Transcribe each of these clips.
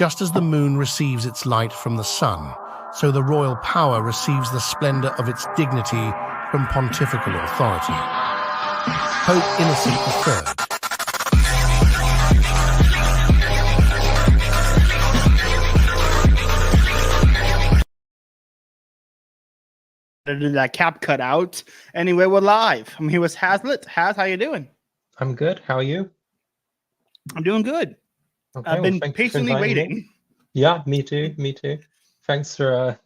Just as the moon receives its light from the sun, so the royal power receives the splendor of its dignity from pontifical authority. Pope Innocent III. Did that cap cut out? Anyway, we're live. I'm here with Hazlitt. Haz, how you doing? I'm good. How are you? I'm doing good. Okay, I've been patiently waiting. Me. Yeah, me too. Me too. Thanks for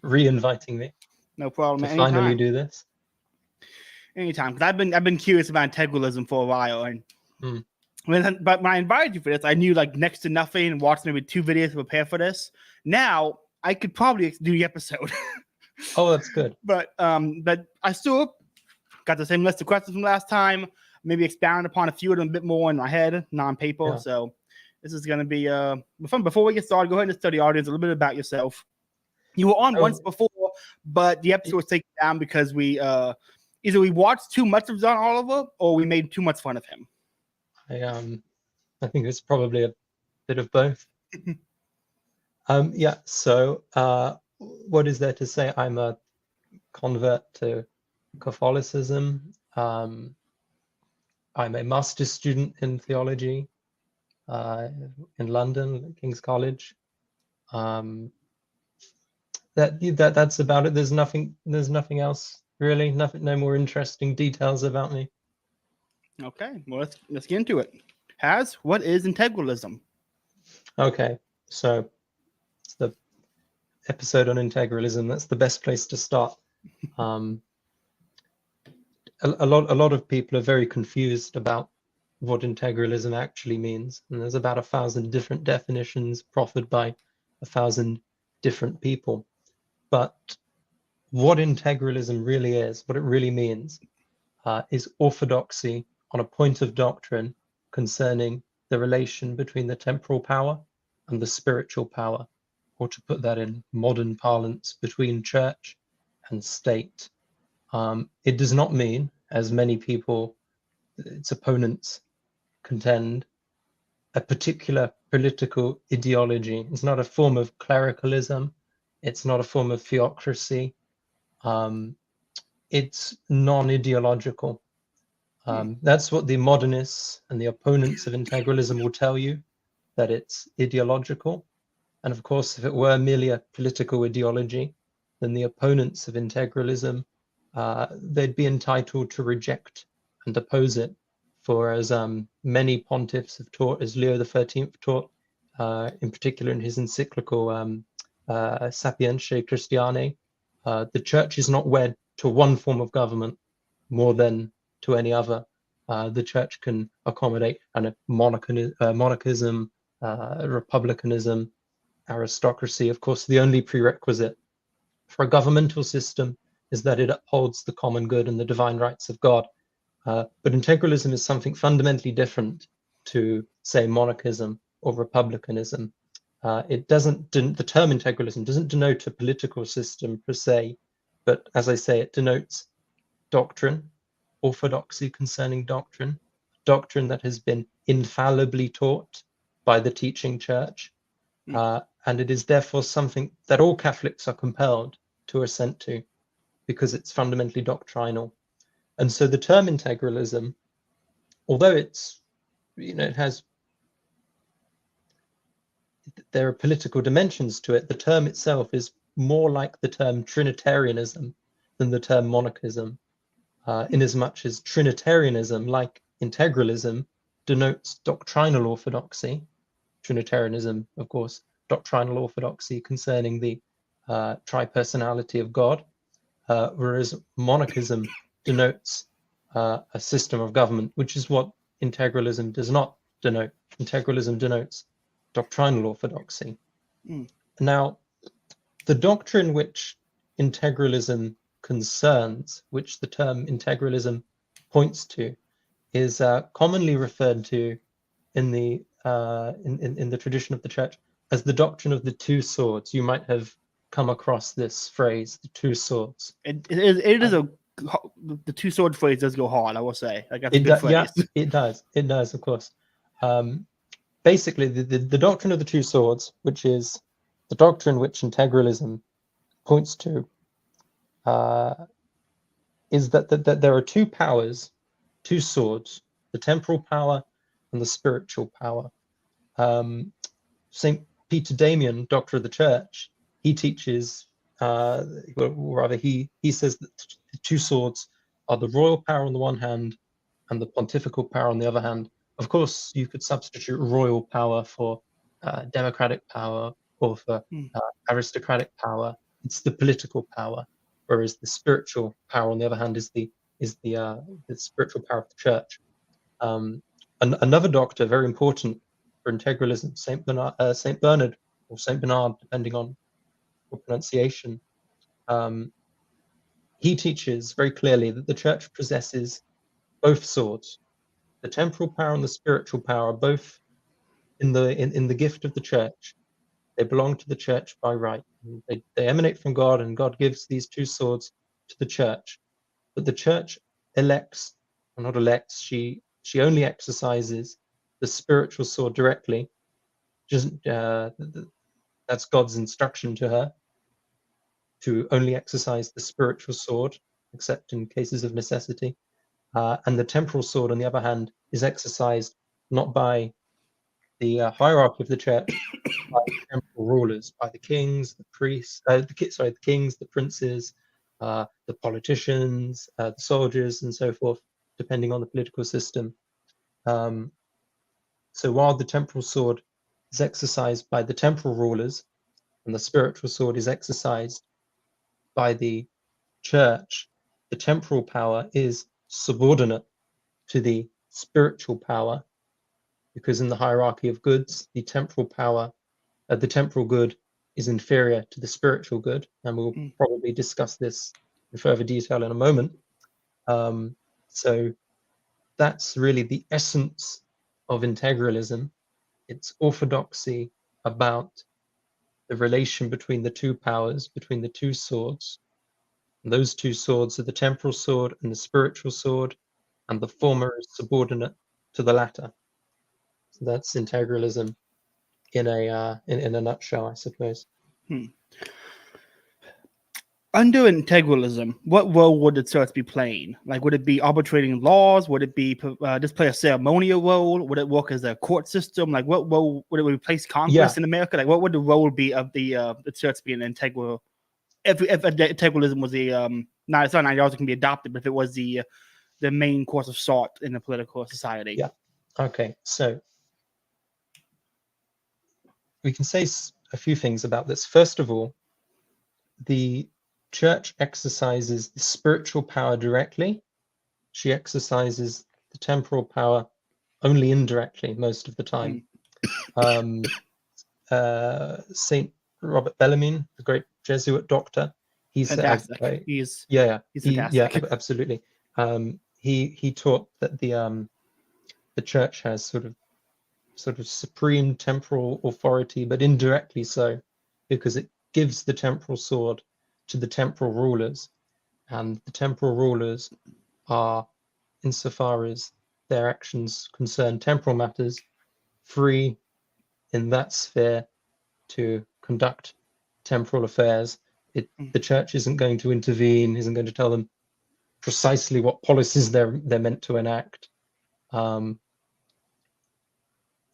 re-inviting me. No problem. To Anytime. finally do this. Anytime, because I've been curious about integralism for a while, and but when I invited you for this, I knew like next to nothing and watched maybe 2 videos to prepare for this. Now I could probably do the episode. Oh, that's good. But I still got the same list of questions from last time. Maybe expound upon a few of them a bit more in my head, non-paper. Yeah. So this is going to be fun. Before we get started, go ahead and tell the audience a little bit about yourself. You were on once before, but the episode was taken down because we either we watched too much of John Oliver or we made too much fun of him. I think it's probably a bit of both. Yeah. So what is there to say? I'm a convert to Catholicism. I'm a master's student in theology in London, King's College. That's about it. There's nothing else really. No more interesting details about me. Okay, well let's get into it. Haz, what is integralism? Okay, so it's the episode on integralism. That's the best place to start. A lot of people are very confused about what integralism actually means, and there's about 1,000 different definitions proffered by 1,000 different people. But what integralism really is, what it really means, is orthodoxy on a point of doctrine concerning the relation between the temporal power and the spiritual power, or to put that in modern parlance, between church and state. It does not mean, as many people, its opponents contend, a particular political ideology. It's not a form of clericalism. It's not a form of theocracy. It's non-ideological. That's what the modernists and the opponents of integralism will tell you, that it's ideological. And of course, if it were merely a political ideology, then the opponents of integralism, they'd be entitled to reject and oppose it. For as many pontiffs have taught, as Leo XIII taught, in particular in his encyclical Sapientiae Christianae, the church is not wed to one form of government more than to any other. The church can accommodate monarchism, republicanism, aristocracy. Of course, the only prerequisite for a governmental system is that it upholds the common good and the divine rights of God. But integralism is something fundamentally different to, say, monarchism or republicanism. The term integralism doesn't denote a political system per se, but as I say, it denotes doctrine, orthodoxy concerning doctrine that has been infallibly taught by the teaching church. And it is therefore something that all Catholics are compelled to assent to because it's fundamentally doctrinal. And so the term integralism, although there are political dimensions to it, the term itself is more like the term Trinitarianism than the term monarchism, inasmuch as Trinitarianism, like integralism, denotes doctrinal orthodoxy. Trinitarianism, of course, doctrinal orthodoxy concerning the tripersonality of God, whereas monarchism denotes a system of government, which is what integralism does not denote. Integralism denotes doctrinal orthodoxy. Now, the doctrine which integralism concerns, which the term integralism points to, is commonly referred to in the tradition of the church as the doctrine of the 2 swords. You might have come across this phrase, the 2 swords. It is the 2 sword phrase does go hard, I will say. Like, that's a good phrase. Yeah, it does, of course. basically the doctrine of the two swords, which is the doctrine which integralism points to, is that there are two powers, two swords, the temporal power and the spiritual power. St. Peter Damian, Doctor of the Church, he teaches, or rather he says that the two swords are the royal power on the one hand and the pontifical power on the other hand. Of course, you could substitute royal power for democratic power or for aristocratic power. It's the political power, whereas the spiritual power on the other hand is the spiritual power of the church. Another doctor, very important for integralism, Saint Bernard or Saint Bernard, depending on your pronunciation. He teaches very clearly that the church possesses both swords. The temporal power and the spiritual power are both in the gift of the church. They belong to the church by right. They emanate from God, and God gives these two swords to the church. But the church elects, or not elects, she only exercises the spiritual sword directly. That's God's instruction to her, to only exercise the spiritual sword, except in cases of necessity. And the temporal sword, on the other hand, is exercised not by the hierarchy of the church, by the temporal rulers, by the kings, the priests, the kings, the princes, the politicians, the soldiers, and so forth, depending on the political system. So while the temporal sword is exercised by the temporal rulers, and the spiritual sword is exercised by the church, the temporal power is subordinate to the spiritual power, because in the hierarchy of goods, the temporal power, the temporal good is inferior to the spiritual good, and we'll probably discuss this in further detail in a moment. So that's really the essence of integralism. It's orthodoxy about the relation between the two powers, between the two swords. And those two swords are the temporal sword and the spiritual sword, and the former is subordinate to the latter. So that's integralism in a nutshell, I suppose. Under integralism, what role would the church be playing? Like, would it be arbitrating laws? Would it be just play a ceremonial role? Would it work as a court system? Like, what role would it replace Congress in America? Like, what would the role be of the church being integral? If integralism was the not it's not an ideology can be adopted, but if it was the main course of thought in the political society. Yeah. Okay. So we can say a few things about this. First of all, the church exercises the spiritual power directly. She exercises the temporal power only indirectly most of the time. Saint Robert Bellarmine, the great Jesuit doctor, he's fantastic. He's fantastic. Yeah, absolutely. He taught that the church has sort of supreme temporal authority, but indirectly so, because it gives the temporal sword to the temporal rulers, and the temporal rulers are, insofar as their actions concern temporal matters, free in that sphere to conduct temporal affairs. The church isn't going to intervene, isn't going to tell them precisely what policies they're meant to enact.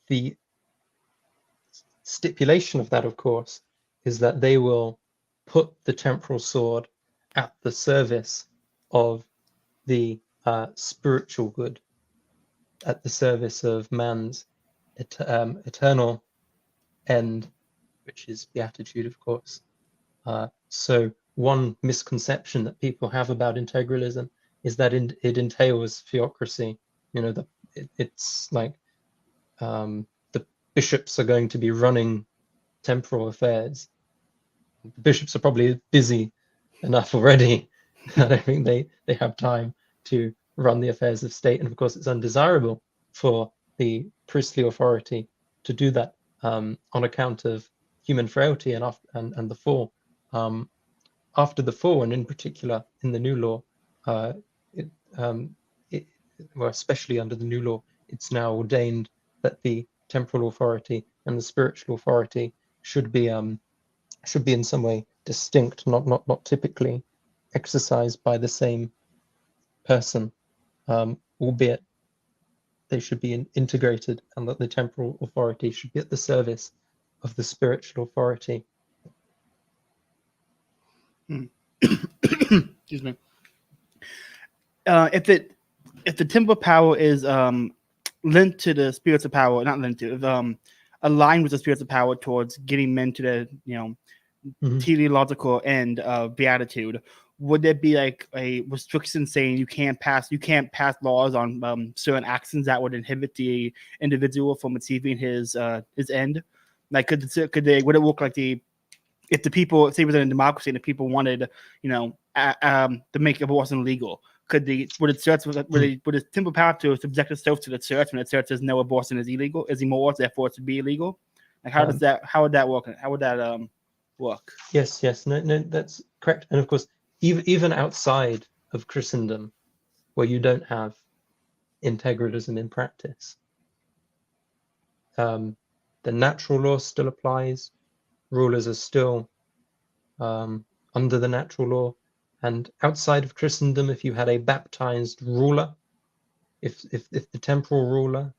The stipulation of that, of course, is that they will put the temporal sword at the service of the spiritual good, at the service of man's eternal end, which is beatitude, of course. So one misconception that people have about integralism is that it entails theocracy. You know, it's like the bishops are going to be running temporal affairs. The bishops are probably busy enough already. I don't think they have time to run the affairs of state. And of course, it's undesirable for the priestly authority to do that on account of human frailty and the fall. After the fall, and in particular in the new law, well, especially under the new law, it's now ordained that the temporal authority and the spiritual authority should be in some way distinct, not typically exercised by the same person, albeit they should be integrated, and that the temporal authority should be at the service of the spiritual authority. Excuse me. If the temporal power is linked to the spiritual power, not linked to, aligned with the spiritual power towards getting men to the teleological end of beatitude, would there be like a restriction saying you can't pass laws on certain actions that would inhibit the individual from achieving his end? Like would it work like if the people, say within a democracy, and the people wanted to make abortion legal, would the temporal power to subject itself to the church when the church says no, abortion is illegal, is immoral, therefore it should be illegal? Like how would that work? How would that work? Yes, no, that's correct. And of course, even outside of Christendom, where you don't have integralism in practice, the natural law still applies. Rulers are still under the natural law. And outside of Christendom, if you had a baptized ruler, if the temporal ruler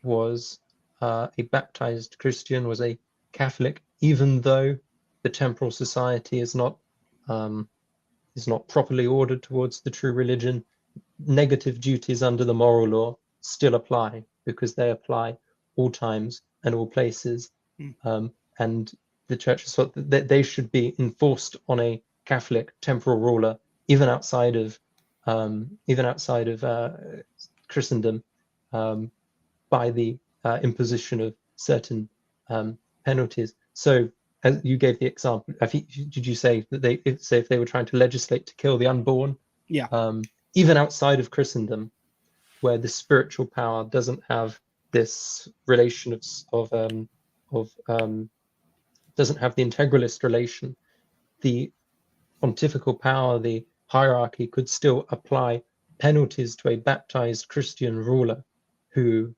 was a baptized Christian, was a Catholic, even though the temporal society is not properly ordered towards the true religion, negative duties under the moral law still apply, because they apply all times and all places. And the church has thought that they should be enforced on a Catholic temporal ruler, even outside of Christendom, by the imposition of certain penalties. So, as you gave the example, I think, did you say that if they were trying to legislate to kill the unborn? Yeah. Even outside of Christendom, where the spiritual power doesn't have this relation doesn't have the integralist relation, the pontifical power, the hierarchy, could still apply penalties to a baptized Christian ruler who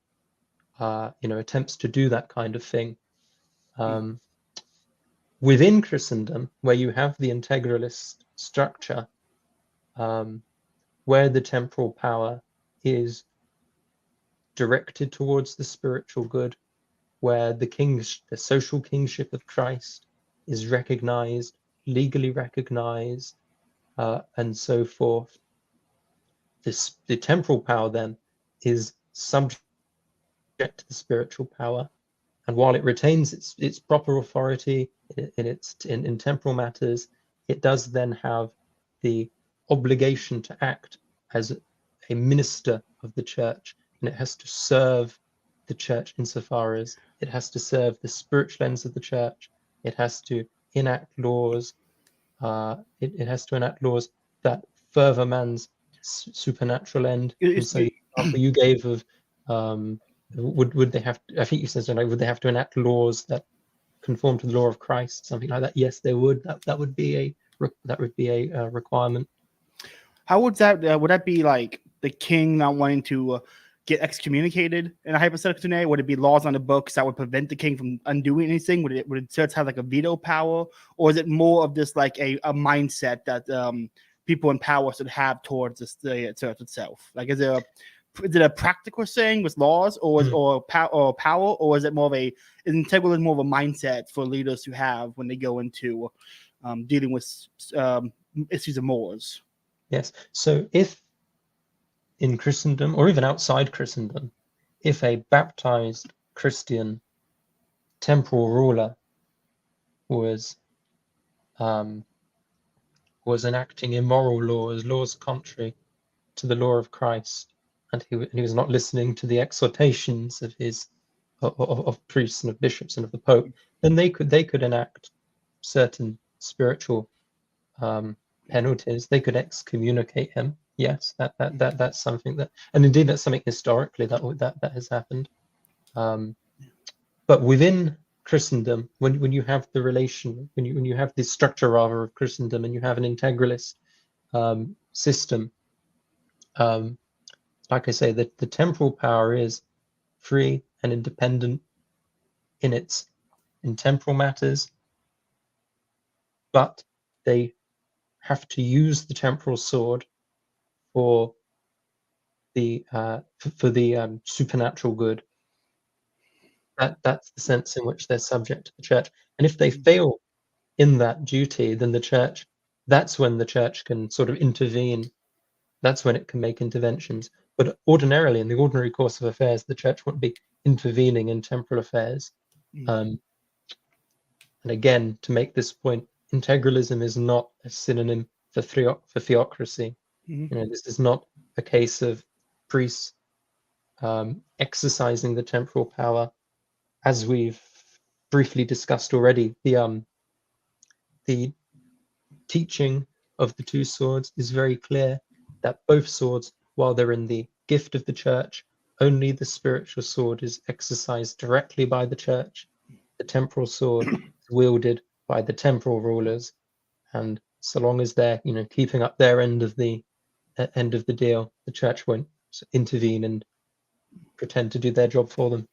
attempts to do that kind of thing. Within Christendom, where you have the integralist structure, where the temporal power is directed towards the spiritual good, where the social kingship of Christ is recognized, legally recognized, and so forth, the temporal power then is subject to the spiritual power. And while it retains its proper authority in temporal matters, it does then have the obligation to act as a minister of the church, and it has to serve the church insofar as it has to serve the spiritual ends of the church. It has to enact laws. It has to enact laws that further man's supernatural end. And so the example you gave of would they have to, I think you said something like, would they have to enact laws that conform to the law of Christ, something like that? Yes, they would. That would be a requirement. How would that be like the king not wanting to get excommunicated in a hypothetical scenario? Would it be laws on the books that would prevent the king from undoing anything? Would the church have like a veto power, or is it more of just like a mindset that people in power should have towards the church itself? Like, is it a practical thing with laws, or power, or is it more of integralism, more of a mindset for leaders to have when they go into dealing with issues of mores? Yes. So if in Christendom, or even outside Christendom, if a baptized Christian temporal ruler was enacting immoral laws contrary to the law of Christ, and he was not listening to the exhortations of priests and of bishops and of the Pope, then they could enact certain spiritual penalties. They could excommunicate him. Yes, that's something that, and indeed that's something historically that has happened. But within Christendom, when you have the relation, when you have the structure rather of Christendom, and you have an integralist system, like I say, the temporal power is free and independent in temporal matters, but they have to use the temporal sword for the supernatural good. That's the sense in which they're subject to the church. And if they fail in that duty, then that's when the church can sort of intervene. That's when it can make interventions. But ordinarily, in the ordinary course of affairs, the church won't be intervening in temporal affairs. And again, to make this point, integralism is not a synonym for theocracy. This is not a case of priests exercising the temporal power, as we've briefly discussed already. The teaching of the two swords is very clear that both swords, while they're in the gift of the church, only the spiritual sword is exercised directly by the church. The temporal sword is wielded by the temporal rulers, and so long as they're keeping up their end of the deal, the church won't intervene and pretend to do their job for them.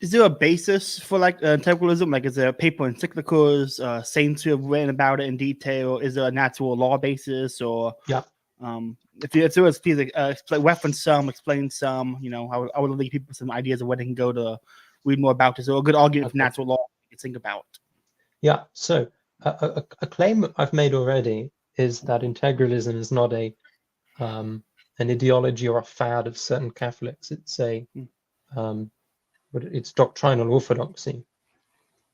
Is there a basis for integralism? Like, is there papal encyclicals, saints who have written about it in detail? Is there a natural law basis, or if there was, please reference some, explain some. I would leave people some ideas of where they can go to read more about this, or a good argument for natural law to think about. Yeah. So a claim I've made already is that integralism is not an ideology or a fad of certain Catholics. It's it's doctrinal orthodoxy.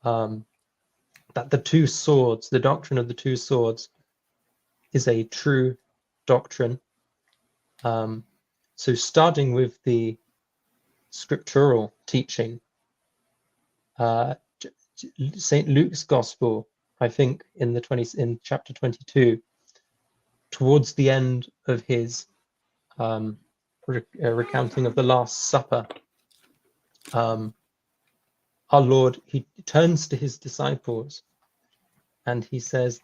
That the two swords, the doctrine of the two swords, is a true doctrine. So starting with the scriptural teaching, St. Luke's Gospel, I think in chapter 22, towards the end of his recounting of the Last Supper, our Lord, he turns to his disciples and he says,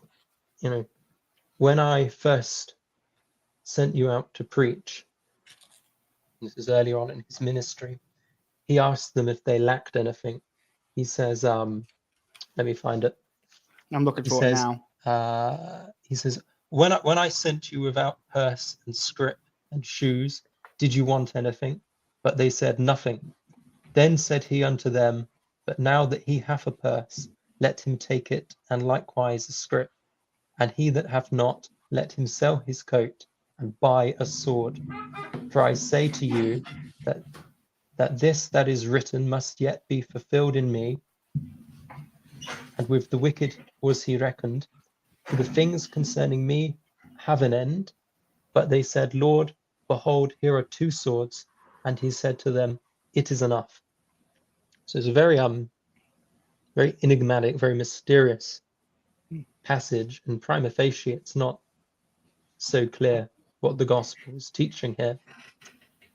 when I first sent you out to preach, this is earlier on in his ministry, he asked them if they lacked anything. He says, let me find it. I'm looking for it now. He says, when I sent you without purse and scrip and shoes, did you want anything? But they said nothing. Then said he unto them, but now that he hath a purse, let him take it, and likewise a scrip. And he that hath not, let him sell his coat and buy a sword. For I say to you that this that is written must yet be fulfilled in me. And with the wicked was he reckoned. For the things concerning me have an end. But they said, Lord, behold, here are two swords. And he said to them, it is enough. So it's a very enigmatic, very mysterious passage, and prima facie it's not so clear what the gospel is teaching here.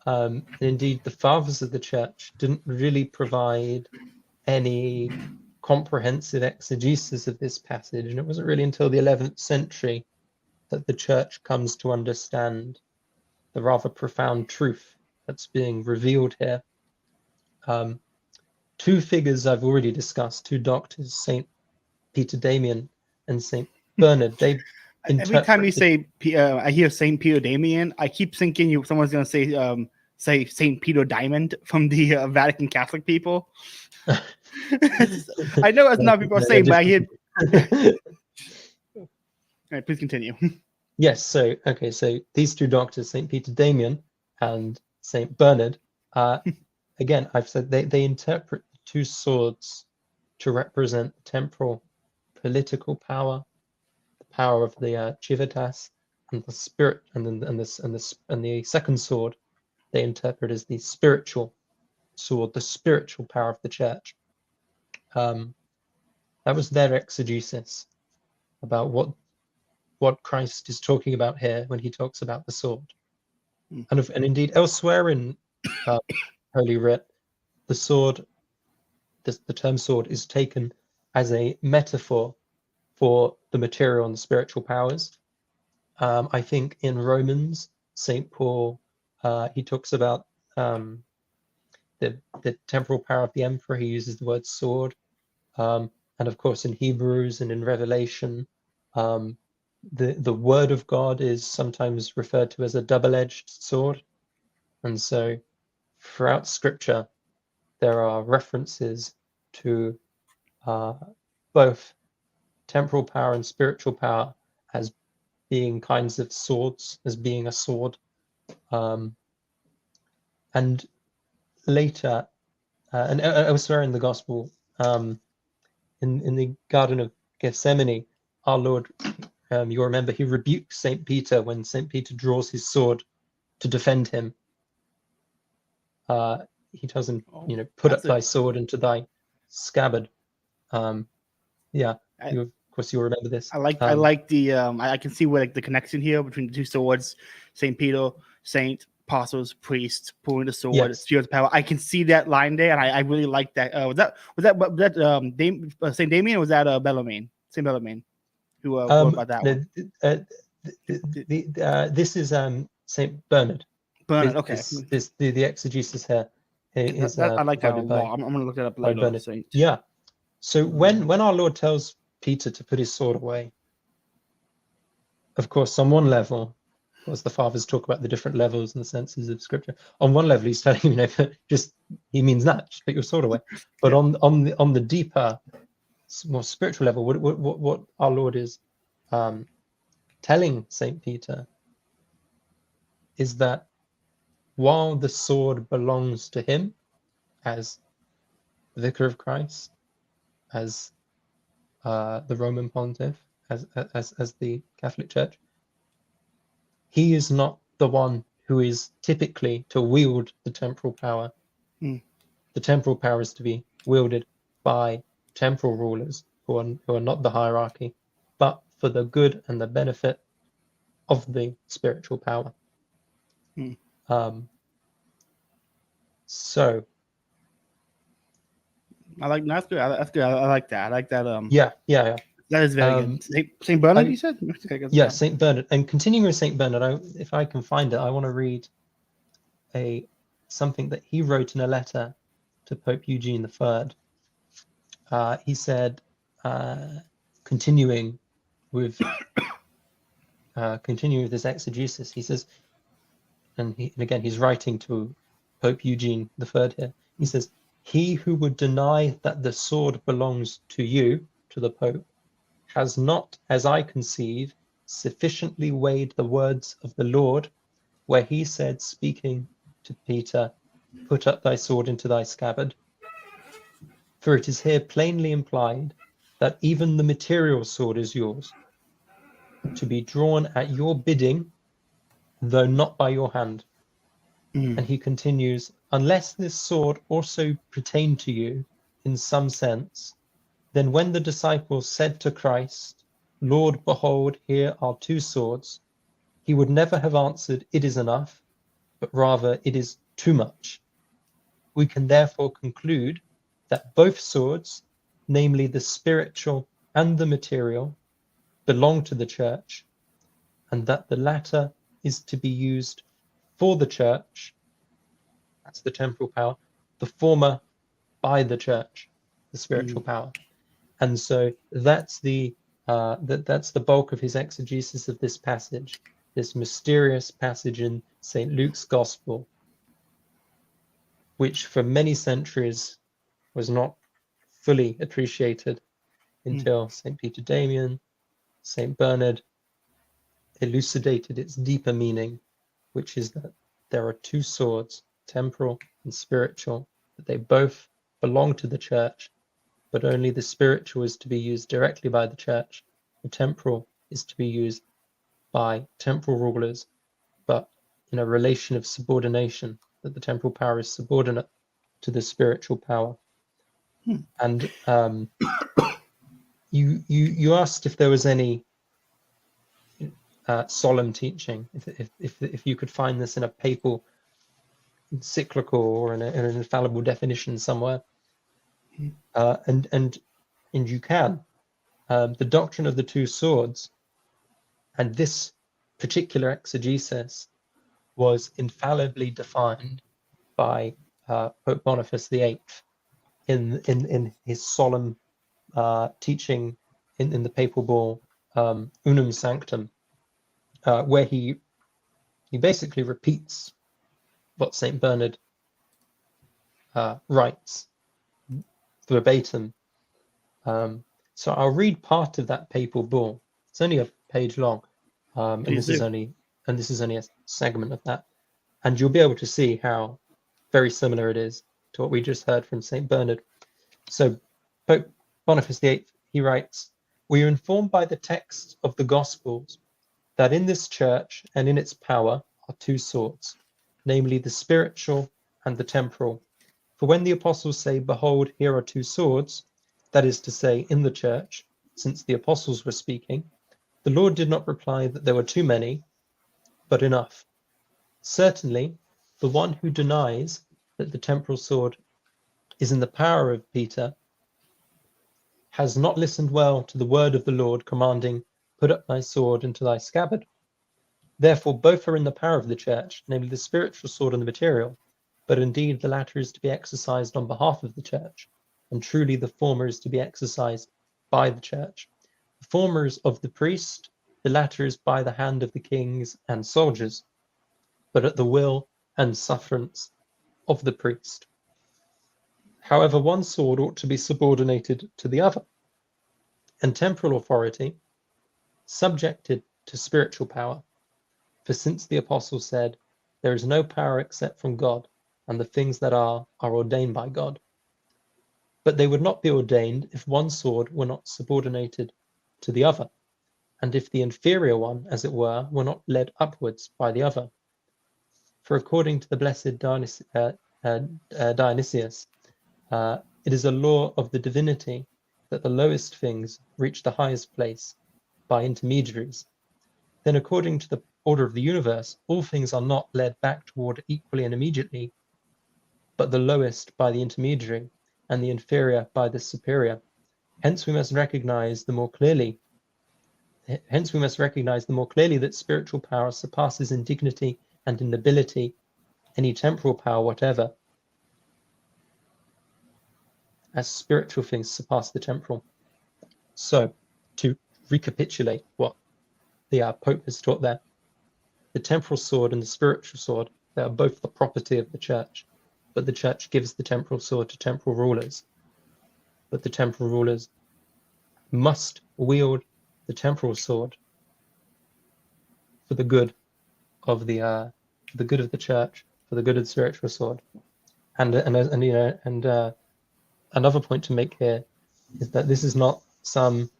And indeed, the fathers of the church didn't really provide any comprehensive exegesis of this passage, and it wasn't really until the 11th century that the church comes to understand the rather profound truth that's being revealed here. Two figures I've already discussed, two doctors, St. Peter Damian and St. Bernard, they every time you say I hear St. Peter Damian, I keep thinking someone's going to say St. Peter Diamond from the Vatican Catholic people. I know that's not people are saying, but I hear. All right, please continue. Yes, so these two doctors, St. Peter Damian and St. Bernard, again, I've said they interpret the two swords to represent temporal political power, the power of the civitas, and the spirit, and the second sword they interpret as the spiritual sword, the spiritual power of the church. That was their exegesis about what Christ is talking about here when he talks about the sword. And indeed, elsewhere in Holy Writ, the sword, the term sword, is taken as a metaphor for the material and the spiritual powers. I think in Romans, St. Paul, he talks about the temporal power of the emperor, he uses the word sword. And of course, in Hebrews and in Revelation, the word of God is sometimes referred to as a double-edged sword. And so throughout Scripture, there are references to both temporal power and spiritual power as being kinds of swords, as being a sword. And later, and elsewhere in the Gospel, in the Garden of Gethsemane, our Lord, you'll remember, he rebukes St. Peter when St. Peter draws his sword to defend him. He tells him, put up thy sword into thy scabbard. Yeah, of course you'll remember this. I like the I can see where the connection here between the two swords, Saint Peter, Saint, apostles, priest, pulling the sword, Yes. sphere of power. I can see that line there, and I really like that. Was that Saint Damien, or was that Bellarmine? Saint Bellarmine, who wrote about that one. This is Saint Bernard. Bernard, okay. The exegesis here is I like that a provided by lot. I'm going to look that up later. Bernard. Yeah. So when our Lord tells Peter to put his sword away, of course, on one level, of course, the fathers talk about the different levels and the senses of Scripture. On one level, he's telling he means that, just put your sword away. But on the deeper, more spiritual level, what our Lord is telling Saint Peter is that while the sword belongs to him as vicar of Christ, as the Roman pontiff, as the Catholic Church, he is not the one who is typically to wield the temporal power. The temporal power is to be wielded by temporal rulers who are not the hierarchy, but for the good and the benefit of the spiritual power. So I like that's good. That's good. I like that. I like that. Yeah. That is very good. Saint Bernard, you said? Yeah, Saint Bernard. And continuing with Saint Bernard, if I can find it, I want to read something that he wrote in a letter to Pope Eugene III. He said, continuing with this exegesis, he says, and again he's writing to Pope Eugene III here. He says, "He who would deny that the sword belongs to you, to the Pope, has not, as I conceive, sufficiently weighed the words of the Lord, where he said, speaking to Peter, 'Put up thy sword into thy scabbard.' For it is here plainly implied that even the material sword is yours, to be drawn at your bidding, though not by your hand." And he continues, "Unless this sword also pertained to you in some sense, then when the disciples said to Christ, 'Lord, behold, here are two swords,' he would never have answered, 'It is enough,' but rather, 'It is too much.' We can therefore conclude that both swords, namely the spiritual and the material, belong to the Church, and that the latter is to be used for the Church, that's the temporal power, the former by the Church, the spiritual power." And so that's the bulk of his exegesis of this passage, this mysterious passage in St. Luke's Gospel, which for many centuries was not fully appreciated until St. Peter Damian, St. Bernard elucidated its deeper meaning, which is that there are two swords, temporal and spiritual, that they both belong to the Church, but only the spiritual is to be used directly by the Church. The temporal is to be used by temporal rulers, but in a relation of subordination, that the temporal power is subordinate to the spiritual power. And you asked if there was any solemn teaching, if you could find this in a papal encyclical or in an infallible definition somewhere, and you can. The doctrine of the two swords and this particular exegesis was infallibly defined by Pope Boniface VIII in his solemn teaching in the papal bull Unum Sanctum, where he basically repeats what Saint Bernard writes verbatim. So I'll read part of that papal bull. It's only a page long, and this is only a segment of that, and you'll be able to see how very similar it is to what we just heard from Saint Bernard. So Pope Boniface VIII, he writes, "We are informed by the texts of the Gospels that in this church and in its power are two swords, namely the spiritual and the temporal. For when the apostles say, 'Behold, here are two swords,' that is to say, in the church, since the apostles were speaking, the Lord did not reply that there were too many, but enough. Certainly, the one who denies that the temporal sword is in the power of Peter has not listened well to the word of the Lord commanding, 'Put up thy sword into thy scabbard.' Therefore, both are in the power of the church, namely the spiritual sword and the material, but indeed the latter is to be exercised on behalf of the church, and truly the former is to be exercised by the church. The former is of the priest, the latter is by the hand of the kings and soldiers, but at the will and sufferance of the priest. However, one sword ought to be subordinated to the other, and temporal authority subjected to spiritual power. For since the apostle said, 'There is no power except from God, and the things that are ordained by God.' But they would not be ordained if one sword were not subordinated to the other, and if the inferior one, as it were not led upwards by the other. For according to the blessed Dionysius, it is a law of the divinity that the lowest things reach the highest place by intermediaries. Then according to the order of the universe, all things are not led back toward equally and immediately, but the lowest by the intermediary, and the inferior by the superior. Hence we must recognize the more clearly that spiritual power surpasses in dignity and in nobility any temporal power whatever, as spiritual things surpass the temporal." So, to recapitulate what the Pope has taught there, the temporal sword and the spiritual sword, they are both the property of the church, but the church gives the temporal sword to temporal rulers. But the temporal rulers must wield the temporal sword for the good of the church, for the good of the spiritual sword. And another point to make here is that this is not some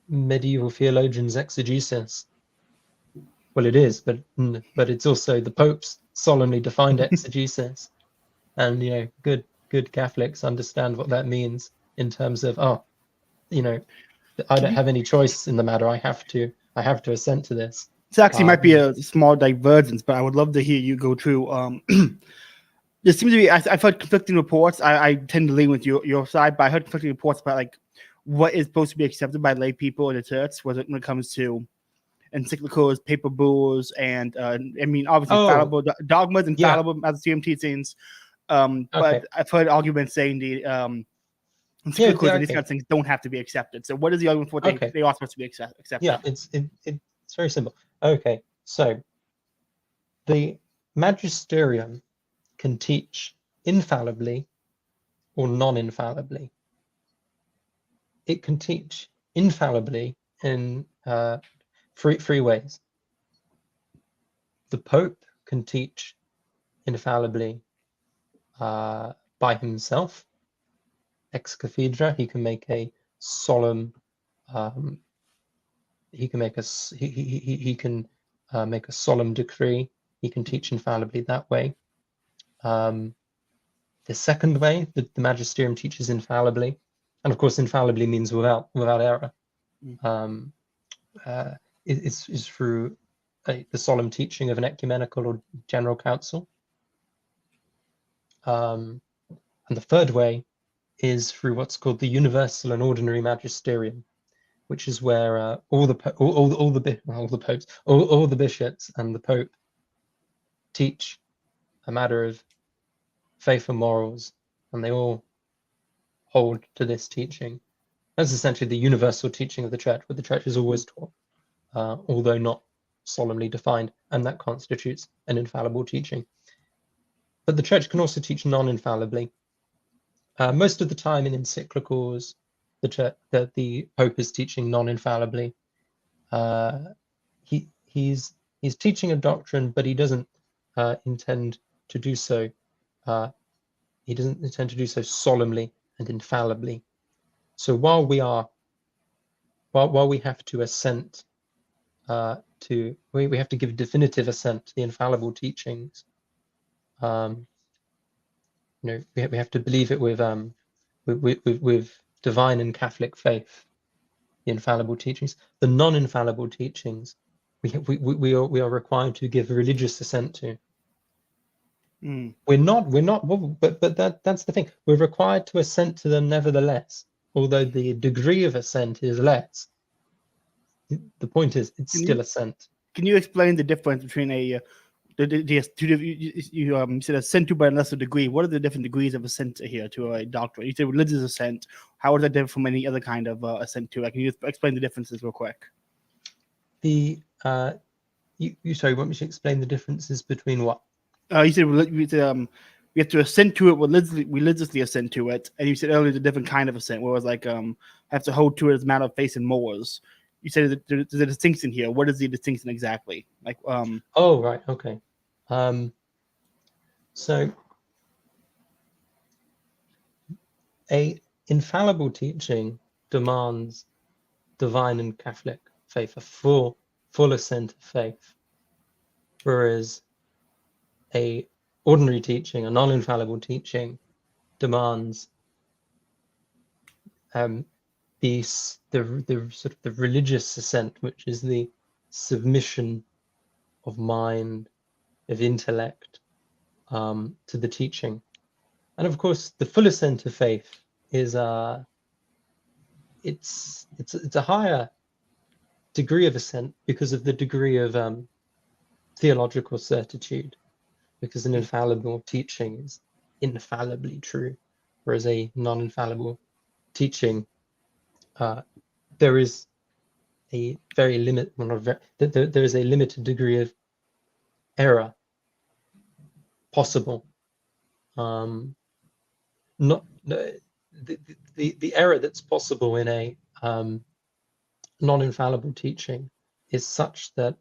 medieval theologian's exegesis. Well, it is, but it's also the Pope's solemnly defined exegesis, and good Catholics understand what that means in terms of I don't have any choice in the matter. I have to assent to this. This actually might be a small divergence, but I would love to hear you go through. There seems to be, I've heard conflicting reports. I tend to lean with your side, but I heard conflicting reports about like what is supposed to be accepted by lay people in the church, when it comes to encyclicals, papal bulls, and obviously infallible dogmas, infallible magisterium teachings. But I've heard arguments saying the encyclicals and these kind of things don't have to be accepted. So what is the argument for what they are supposed to be accepted? Yeah, it's very simple. Okay, so the magisterium can teach infallibly or non-infallibly. It can teach infallibly in three ways. The Pope can teach infallibly by himself, ex cathedra. He can make a solemn. He can make a solemn decree. He can teach infallibly that way. The second way that the magisterium teaches infallibly, and of course infallibly means without error, is through the solemn teaching of an ecumenical or general council. And the third way is through what's called the universal and ordinary magisterium, which is where all the bishops and the Pope teach a matter of faith and morals, and they all hold to this teaching. That's essentially the universal teaching of the church, what the church has always taught, although not solemnly defined, and that constitutes an infallible teaching. But the church can also teach non-infallibly. Most of the time in encyclicals, the Pope is teaching non-infallibly. He's teaching a doctrine, but he doesn't intend to do so. He doesn't intend to do so solemnly and infallibly. So while we have to assent we have to give definitive assent to the infallible teachings. We have to believe it with divine and Catholic faith, the infallible teachings. The non-infallible teachings, we are required to give religious assent to. We're not, but that's the thing. We're required to assent to them nevertheless, although the degree of assent is less. The point is, it's still assent. Can you explain the difference between you said assent to by a lesser degree? What are the different degrees of assent here to a doctrine? You said religious assent. How is that different from any other kind of assent to? Can you explain the differences real quick? You want me to explain the differences between what? You said we have to assent to it, religiously assent to it, and you said earlier the different kind of assent, where it was like have to hold to it as a matter of faith and morals. You said that there's a distinction here. What is the distinction exactly? Like Oh, right, okay. So a infallible teaching demands divine and Catholic faith, a full assent of faith, whereas a ordinary teaching, a non-infallible teaching, demands the sort of the religious assent, which is the submission of mind, of intellect, to the teaching. And of course, the full assent of faith is it's a higher degree of assent because of the degree of theological certitude, because an infallible teaching is infallibly true, whereas a non-infallible teaching, there is a very there is a limited degree of error possible. Not the error that's possible in a non-infallible teaching is such that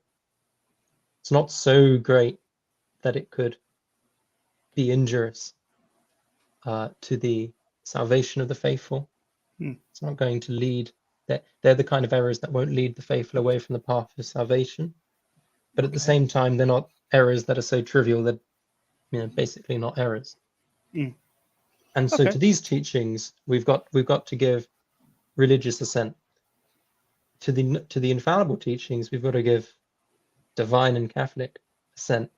it's not so great that it could be injurious to the salvation of the faithful. It's not going to lead. They're the kind of errors that won't lead the faithful away from the path of salvation. But at the same time, they're not errors that are so trivial that, basically not errors. And so to these teachings, we've got to give religious assent. To the infallible teachings, we've got to give divine and Catholic assent.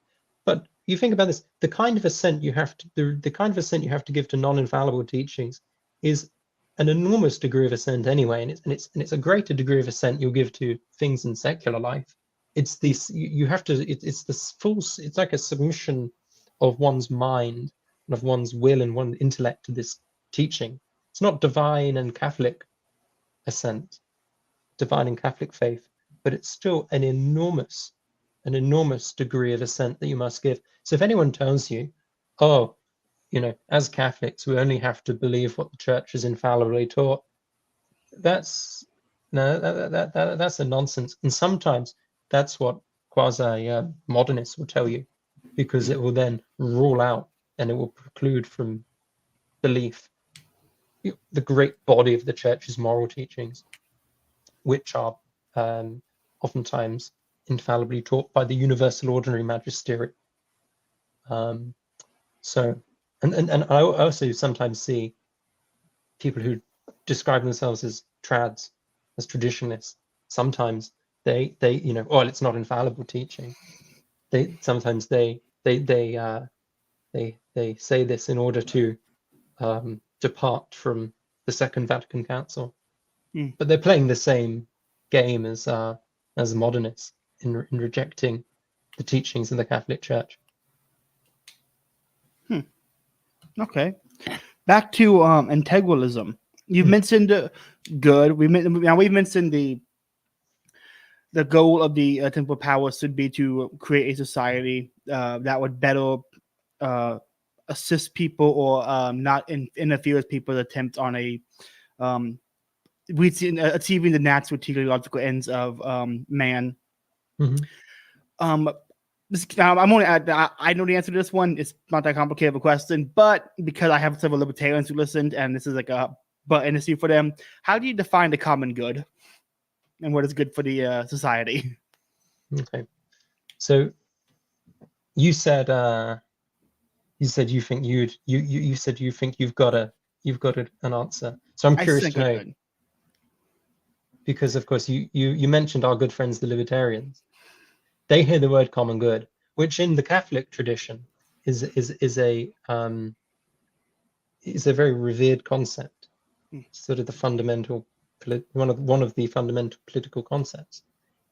But you think about this: the kind of assent you have to give to non-infallible teachings is an enormous degree of assent anyway, and it's a greater degree of assent you'll give to things in secular life. It's this it's this full. It's like a submission of one's mind and of one's will and one's intellect to this teaching. It's not divine and Catholic assent, divine and Catholic faith, but it's still an enormous degree of assent that you must give. So if anyone tells you, oh, as Catholics, we only have to believe what the church has infallibly taught, that's a nonsense. And sometimes that's what quasi-modernists will tell you, because it will then rule out and it will preclude from belief the great body of the church's moral teachings, which are oftentimes infallibly taught by the universal ordinary magisterium. So, and I also sometimes see people who describe themselves as trads, as traditionalists. Sometimes they well, it's not infallible teaching. They sometimes they say this in order to depart from the Second Vatican Council, but they're playing the same game as modernists in rejecting the teachings of the Catholic Church. Okay. Back to integralism. You've mentioned good. We've mentioned the goal of the temporal powers should be to create a society that would better assist people or not interfere with people's attempts on achieving the natural teleological ends of man. Mm-hmm. I'm only I know the answer to this one. It's not that complicated of a question, but because I have several libertarians who listened, and this is like a button issue for them. How do you define the common good, and what is good for the society? Okay, so you said you think you said you think you've got an answer. So I'm curious to know, because of course you mentioned our good friends the libertarians. They hear the word common good, which in the Catholic tradition is a very revered concept, sort of the fundamental one of the fundamental political concepts.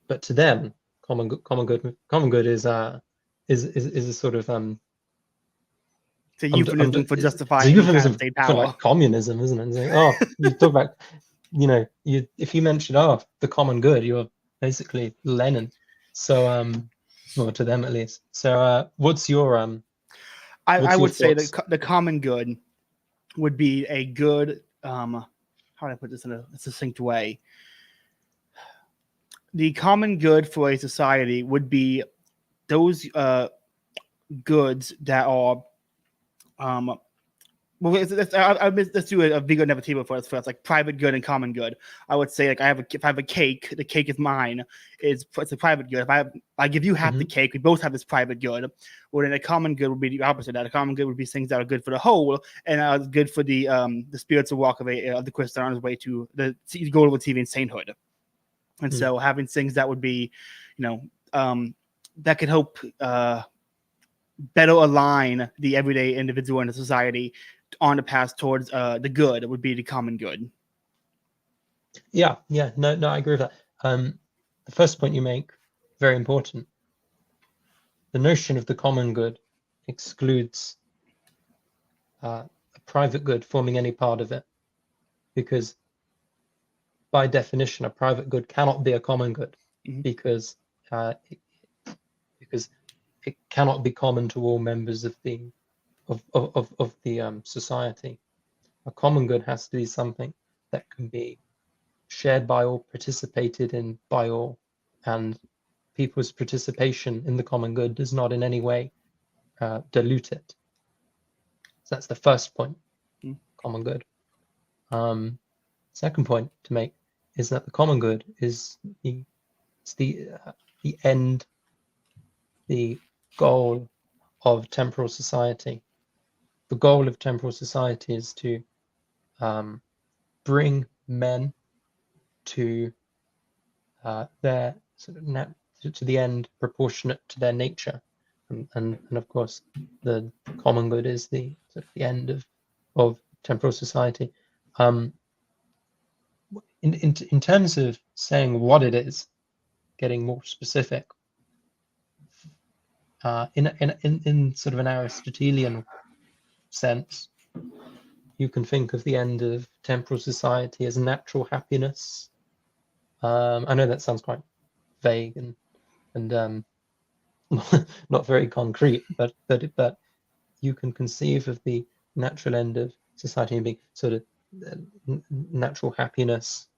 But to them, common good is a sort of It's a euphemism for justifying it's a euphemism state for power. like communism, isn't it? It's like, oh, you talk about, if you mention the common good, you're basically Lenin. So well, to them at least. So what's your I would say thoughts? that the common good would be a good how do I put this in a succinct way? The common good for a society would be those goods that are well, let's do a Vigo Negativo for us first, like private good and common good. I would say, like, if I have a cake, the cake is mine. It's a private good. If I give you half the cake, we both have this private good. Well, then a common good would be the opposite of that. A common good would be things that are good for the whole and are good for the spiritual walk of the Christian on his way to the goal of achieving sainthood. And so having things that would be, that could help better align the everyday individual in the society on the path towards the good would be the common good. No, I agree with that. The first point you make, very important. The notion of the common good excludes a private good forming any part of it, because by definition, a private good cannot be a common good, because it cannot be common to all members of the society. A common good has to be something that can be shared by all, participated in by all, and people's participation in the common good does not in any way dilute it. So that's the first point, common good. Second point to make is that the common good is the end, the goal of temporal society. The goal of temporal society is to bring men to their sort of to the end proportionate to their nature, and of course the common good is the sort of the end of temporal society. In terms of saying what it is, getting more specific, in sort of an Aristotelian sense, you can think of the end of temporal society as natural happiness. I know that sounds quite vague and not very concrete, but you can conceive of the natural end of society being sort of natural happiness,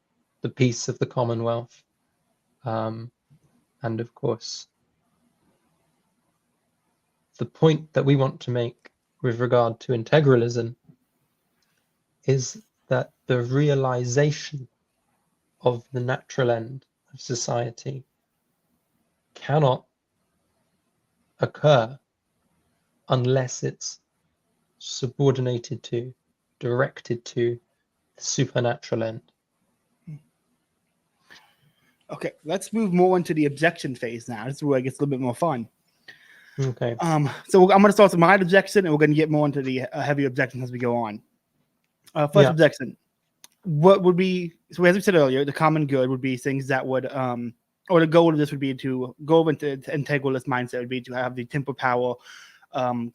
the peace of the Commonwealth, and of course the point that we want to make with regard to integralism is that the realization of the natural end of society cannot occur unless it's subordinated to, directed to the supernatural end. Okay, let's move more into the objection phase now. This is where it gets a little bit more fun. Okay. So I'm going to start with my objection, and we're going to get more into the heavy objections as we go on. First objection. What would be, so as we said earlier, the common good would be things that would, or the goal of this would be to go into integralist mindset would be to have the temporal power to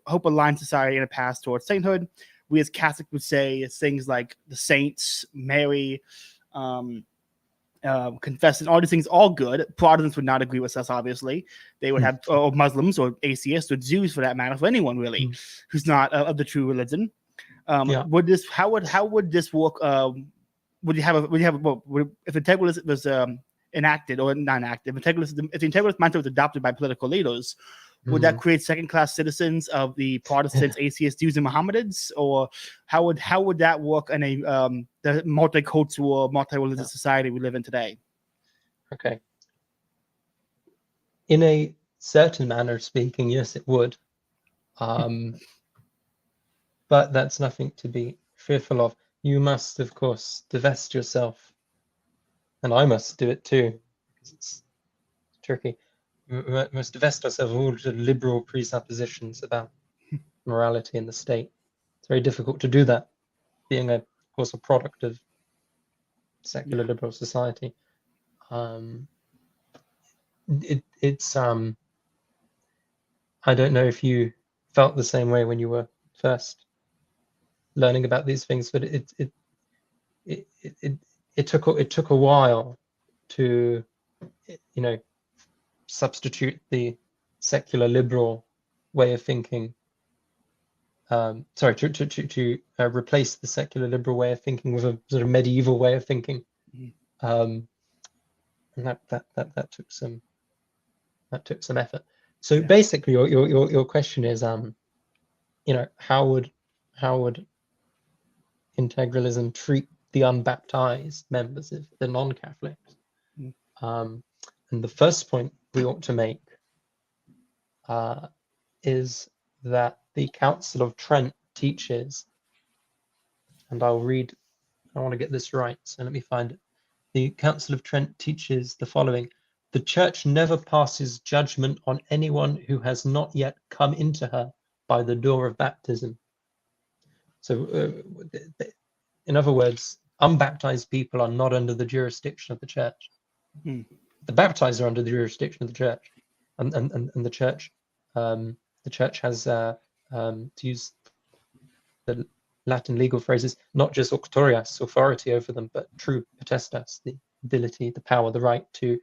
hope align society in a path towards sainthood. We as Catholics would say things like the saints, Mary, confessing, all these things, all good. Protestants would not agree with us, obviously. They would have, or Muslims or atheists or Jews for that matter, for anyone really, who's not of the true religion. How would this work? Would you have if integralism was enacted or not enacted? If the integralist mindset was adopted by political leaders, would that create second-class citizens of the Protestants, atheists, Jews, and Mohammedans, or how would that work in a the multicultural, multi-religious society we live in today? Okay. In a certain manner of speaking, yes, it would. But that's nothing to be fearful of. You must, of course, divest yourself, and I must do it too. It's tricky. We must divest ourselves of all the liberal presuppositions about morality in the state. It's very difficult to do that, being, of course, a product of secular liberal society. It's I don't know if you felt the same way when you were first learning about these things, but it took a while to, you know, substitute the secular liberal way of thinking. To replace the secular liberal way of thinking with a sort of medieval way of thinking, and that took some effort. So basically, your question is, you know, how would integralism treat the unbaptized members of the non-Catholics? And the first point we ought to make is that the Council of Trent teaches, and I want to get this right, so let me find it. The Council of Trent teaches the following: the Church never passes judgment on anyone who has not yet come into her by the door of baptism. So, in other words, unbaptized people are not under the jurisdiction of the Church. The baptized are under the jurisdiction of the Church, and the Church has, to use the Latin legal phrases, not just auctoritas, authority over them, but true potestas, the ability, the power, the right to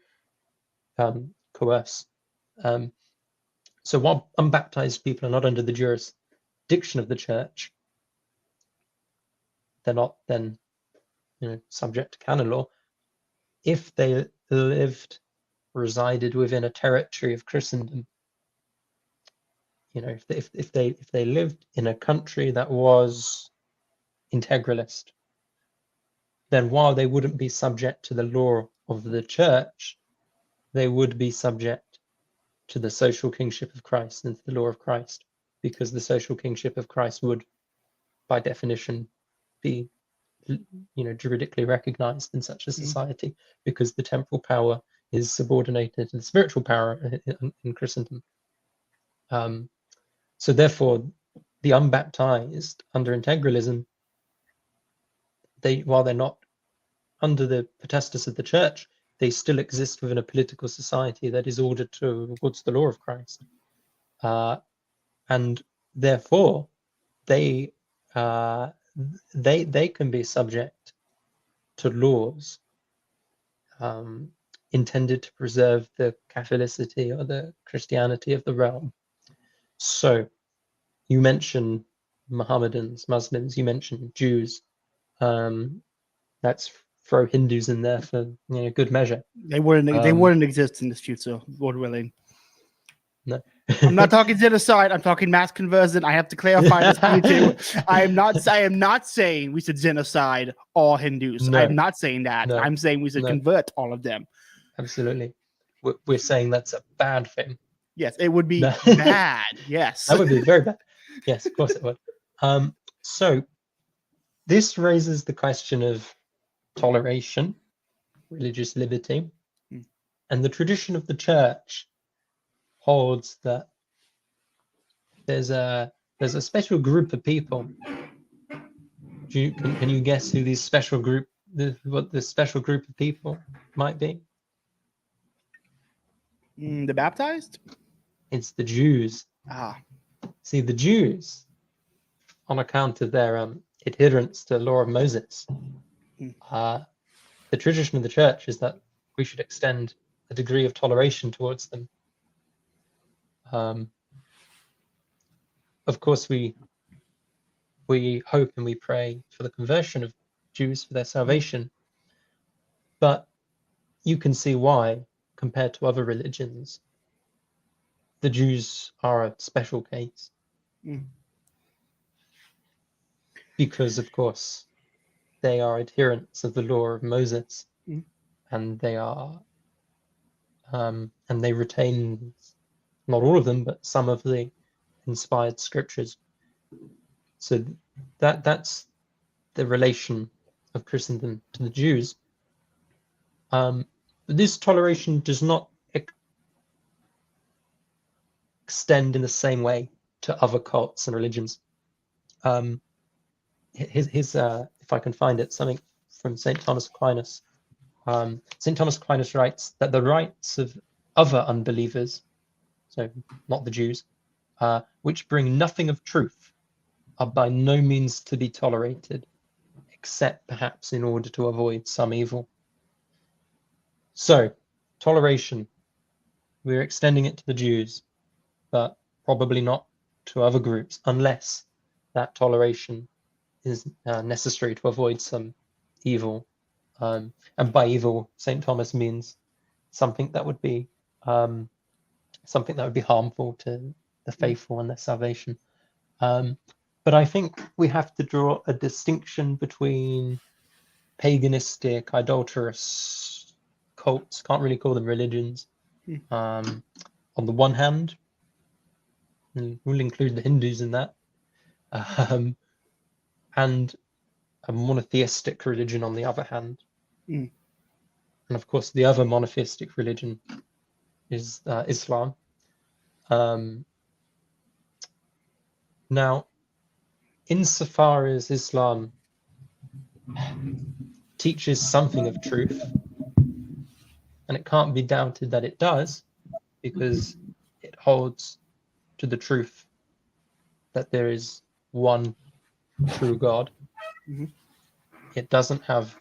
coerce. So while unbaptized people are not under the jurisdiction of the Church, they're not then, you know, subject to canon law. If they resided within a territory of Christendom, you know, if they lived in a country that was integralist, then while they wouldn't be subject to the law of the Church, they would be subject to the social kingship of Christ and to the law of Christ, because the social kingship of Christ would, by definition, be, you know, juridically recognized in such a society, because the temporal power is subordinated to the spiritual power in Christendom. So therefore, the unbaptized under integralism, while they're not under the potestas of the Church, they still exist within a political society that is ordered towards the law of Christ, and therefore they can be subject to laws intended to preserve the Catholicity or the Christianity of the realm. So you mentioned Mohammedans, Muslims, you mentioned Jews. Let's throw Hindus in there for, you know, good measure. They wouldn't exist in this future, Lord willing. No. I'm not talking genocide. I'm talking mass conversion. I have to clarify this for you too. I am not saying we should genocide all Hindus. No. I am not saying that. No. I'm saying we should convert all of them. Absolutely. We're saying that's a bad thing. Yes, it would be bad. Yes. That would be very bad. Yes, of course it would. So this raises the question of toleration, religious liberty, and the tradition of the Church holds that there's a special group of people. Can you guess who what this special group of people might be? The baptized? It's the Jews. See, the Jews, on account of their adherence to the law of Moses, the tradition of the church is that we should extend a degree of toleration towards them. Of course, we hope and we pray for the conversion of Jews, for their salvation, but you can see why, compared to other religions, the Jews are a special case. Because, of course, they are adherents of the law of Moses, and they are, and they retain, not all of them, but some of the inspired scriptures. So that's the relation of Christendom to the Jews. This toleration does not extend in the same way to other cults and religions. If I can find it, something from St. Thomas Aquinas. St. Thomas Aquinas writes that the rites of other unbelievers, so not the Jews, which bring nothing of truth, are by no means to be tolerated, except perhaps in order to avoid some evil. So, toleration, we're extending it to the Jews, but probably not to other groups, unless that toleration is necessary to avoid some evil. And by evil, St. Thomas means something that would be harmful to the faithful and their salvation. But I think we have to draw a distinction between paganistic, idolatrous cults, can't really call them religions. On the one hand, and we'll include the Hindus in that, and a monotheistic religion on the other hand. And of course, the other monotheistic religion is Islam. Now, insofar as Islam teaches something of truth, and it can't be doubted that it does, because it holds to the truth that there is one true God. It doesn't have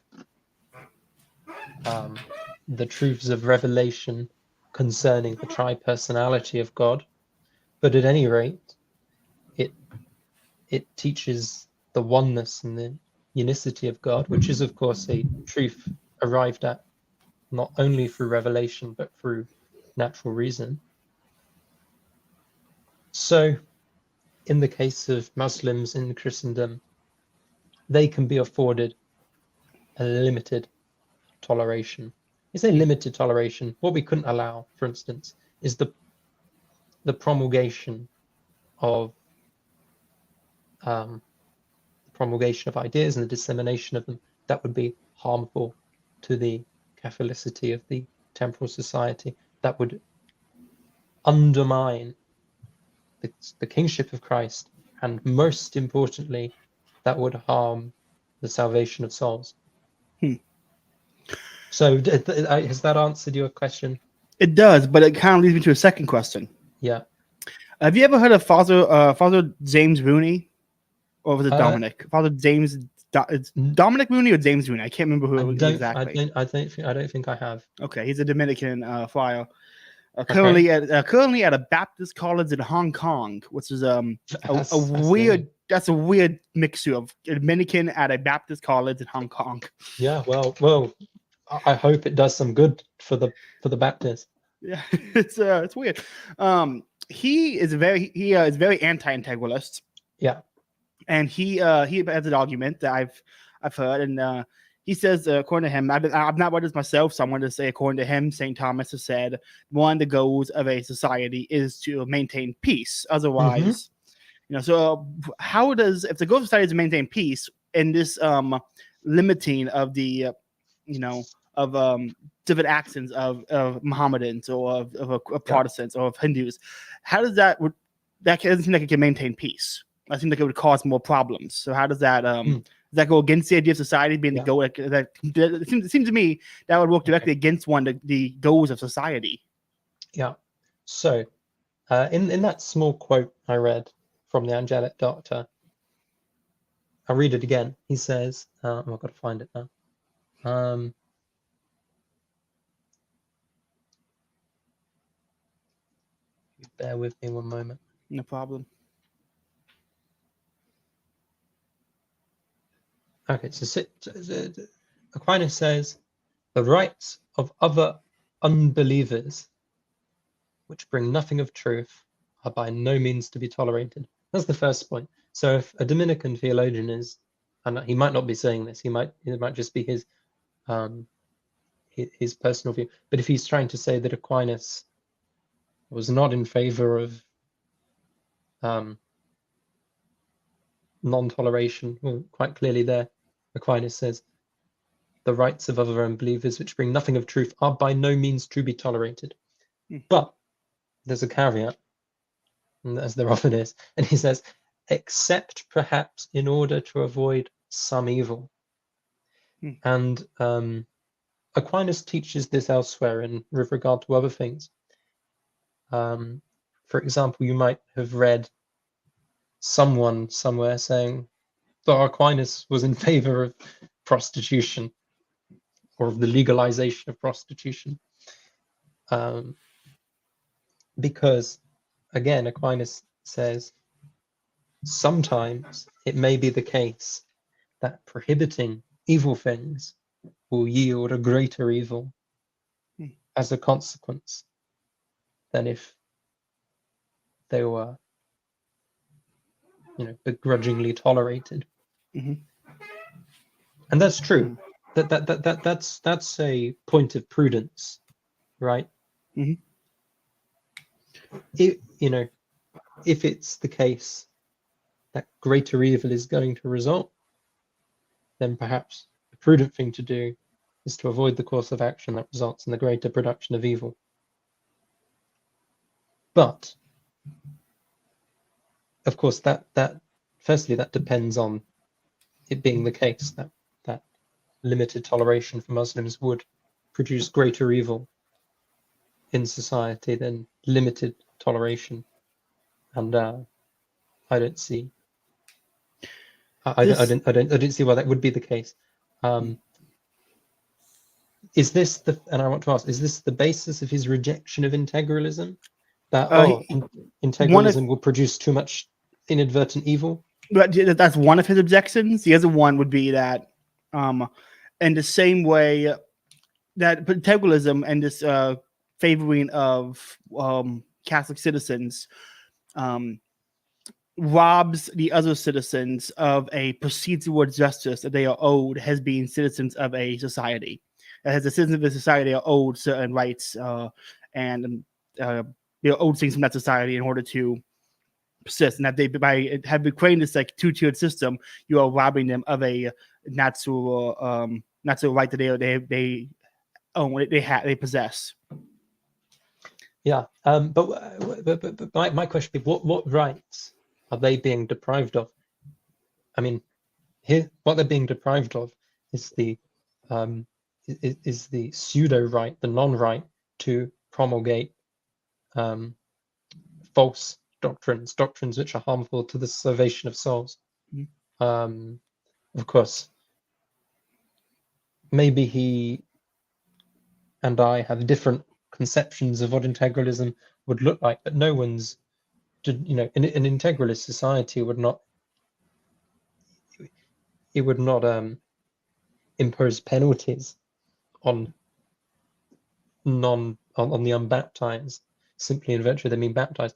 the truths of revelation concerning the tri-personality of God, but at any rate, it teaches the oneness and the unicity of God, which is, of course, a truth arrived at not only through revelation, but through natural reason. So, in the case of Muslims in Christendom, they can be afforded a limited toleration. I say limited toleration. What we couldn't allow, for instance, is the promulgation of ideas and the dissemination of them that would be harmful to the Catholicity of the temporal society, that would undermine the kingship of Christ, and most importantly, that would harm the salvation of souls. So has that answered your question? It does, but it kind of leads me to a second question. Yeah. Have you ever heard of Father James Rooney? Or was it Dominic? Father James, Dominic Rooney or James Rooney? I can't remember who exactly. I don't think I have. Okay, he's a Dominican friar. Currently at a Baptist college in Hong Kong, which is a weird mixture of Dominican at a Baptist college in Hong Kong. Yeah, well, I hope it does some good for the Baptists. Yeah, it's weird. He is very anti-integralist. Yeah, and he has an argument that I've heard, and he says, according to him, I've not read this myself, so I wanted to say, according to him, St. Thomas has said one of the goals of a society is to maintain peace. Otherwise, so if the goal of society is to maintain peace in this limiting of the, different actions of Mohammedans or of Protestants or of Hindus, how does that doesn't seem like it can maintain peace? That seems like it would cause more problems. So how does that does that go against the idea of society being the goal? It seems to me that would work directly against one of the goals of society. Yeah. So In that small quote I read from the Angelic Doctor, I'll read it again. He says, I've got to find it now. Bear with me one moment. No problem. Okay, so Aquinas says, the rights of other unbelievers, which bring nothing of truth, are by no means to be tolerated. That's the first point. So if a Dominican theologian is, and he might not be saying this, it might just be his personal view, but if he's trying to say that Aquinas was not in favor of non-toleration, well, quite clearly there, Aquinas says, the rights of other unbelievers, which bring nothing of truth, are by no means to be tolerated. But there's a caveat, as there often is, and he says, except perhaps in order to avoid some evil. And Aquinas teaches this elsewhere with regard to other things. For example, you might have read someone somewhere saying that Aquinas was in favor of prostitution or of the legalization of prostitution. Because, again, Aquinas says, sometimes it may be the case that prohibiting evil things will yield a greater evil as a consequence than if they were, begrudgingly tolerated. And that's true. That's a point of prudence, right? If it's the case that greater evil is going to result, then perhaps the prudent thing to do is to avoid the course of action that results in the greater production of evil. But of course, that firstly, that depends on it being the case that limited toleration for Muslims would produce greater evil in society than limited toleration. And I don't see. I don't see why that would be the case. Is this and I want to ask, is this the basis of his rejection of integralism? That integralism will produce too much inadvertent evil? But that's one of his objections. The other one would be that, in the same way that integralism and this favoring of Catholic citizens robs the other citizens of a procedural justice that they are owed as being citizens of a society. As the citizens of the society are owed certain rights and they're owed things from that society in order to persist. And that they, by having created this like two-tiered system, you are robbing them of a natural right that they own, they possess. Yeah, but my question is, what rights are they being deprived of? I mean, here what they're being deprived of is the pseudo right, the non-right to promulgate false doctrines which are harmful to the salvation of souls. Of course, maybe he and I have different conceptions of what integralism would look like, but no one's, an integralist society would not impose penalties on the unbaptized simply in virtue of them being baptized.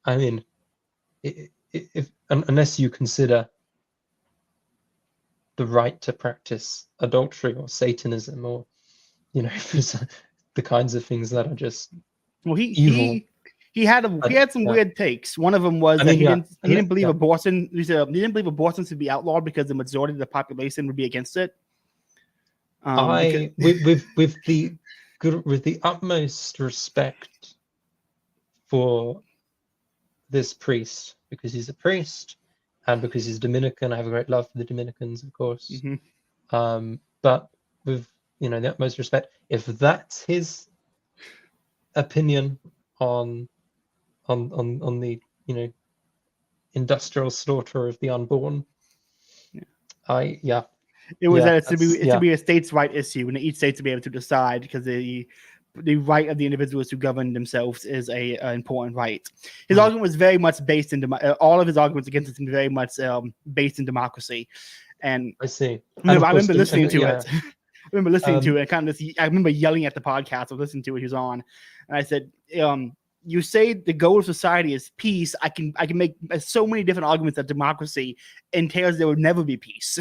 I mean, unless you consider the right to practice adultery or Satanism or the kinds of things that are just evil. He had some weird takes. One of them was that he didn't believe abortion. He didn't believe abortion should be outlawed because the majority of the population would be against it. With the utmost respect for this priest, because he's a priest and because he's Dominican, I have a great love for the Dominicans, of course. But with the utmost respect, if that's his opinion on on the industrial slaughter of the unborn. Yeah. It was yeah, that it's to be a states' right issue, and each state to be able to decide, because the right of the individuals to govern themselves is a important right. His argument was very much based in all of his arguments against it seemed very much based in democracy. And I see. I remember listening to it. I remember listening to it. I remember yelling at the podcast of listening to it. He was on, and I said, "You say the goal of society is peace. I can make so many different arguments that democracy entails there would never be peace."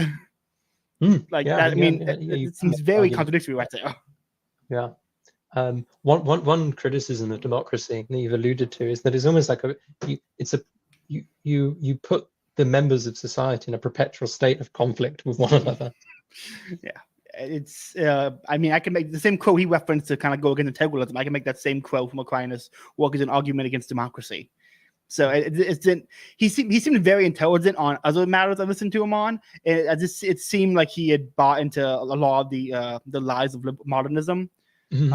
It seems very contradictory right there. Yeah. One criticism of democracy that you've alluded to is that it's almost like you put the members of society in a perpetual state of conflict with one another. Yeah, it's I can make the same quote he referenced to kind of go against integralism. I can make that same quote from Aquinas work as an argument against democracy. So he seemed very intelligent on other matters I listened to him on. It seemed like he had bought into a lot of the lies of modernism. And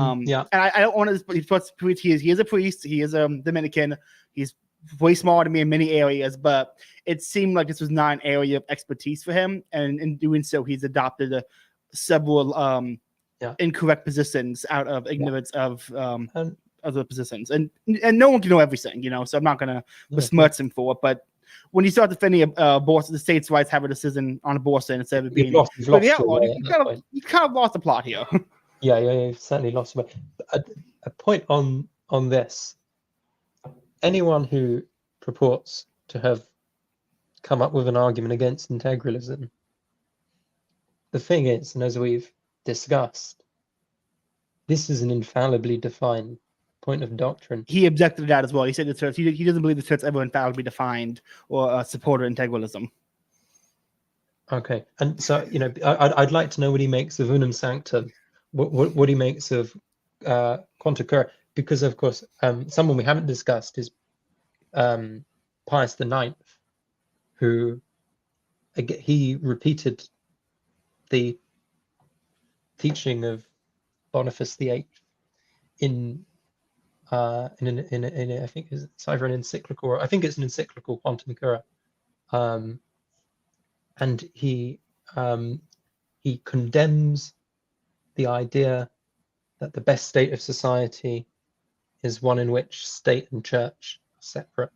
I don't want to. He is a priest. He is a Dominican. He's way smarter than me in many areas, but it seemed like this was not an area of expertise for him. And in doing so, he's adopted several incorrect positions out of ignorance of other positions. And no one can know everything, so I'm not going to besmirch him for it. But when you start defending abortion, the states' rights have a decision on abortion instead of being. You kind of lost the plot here. Yeah, you've certainly lost a point on this. Anyone who purports to have come up with an argument against integralism, the thing is, and as we've discussed, this is an infallibly defined point of doctrine. He objected to that as well. He said the church, he doesn't believe the church ever infallibly defined or supported integralism. Okay, and so I'd like to know what he makes of unum sanctum. What he makes of quanta cura, because of course someone we haven't discussed is Pius IX, who he repeated the teaching of Boniface VIII in I think it's either an encyclical or I think it's an encyclical quantum cura, and he condemns the idea that the best state of society is one in which state and church are separate.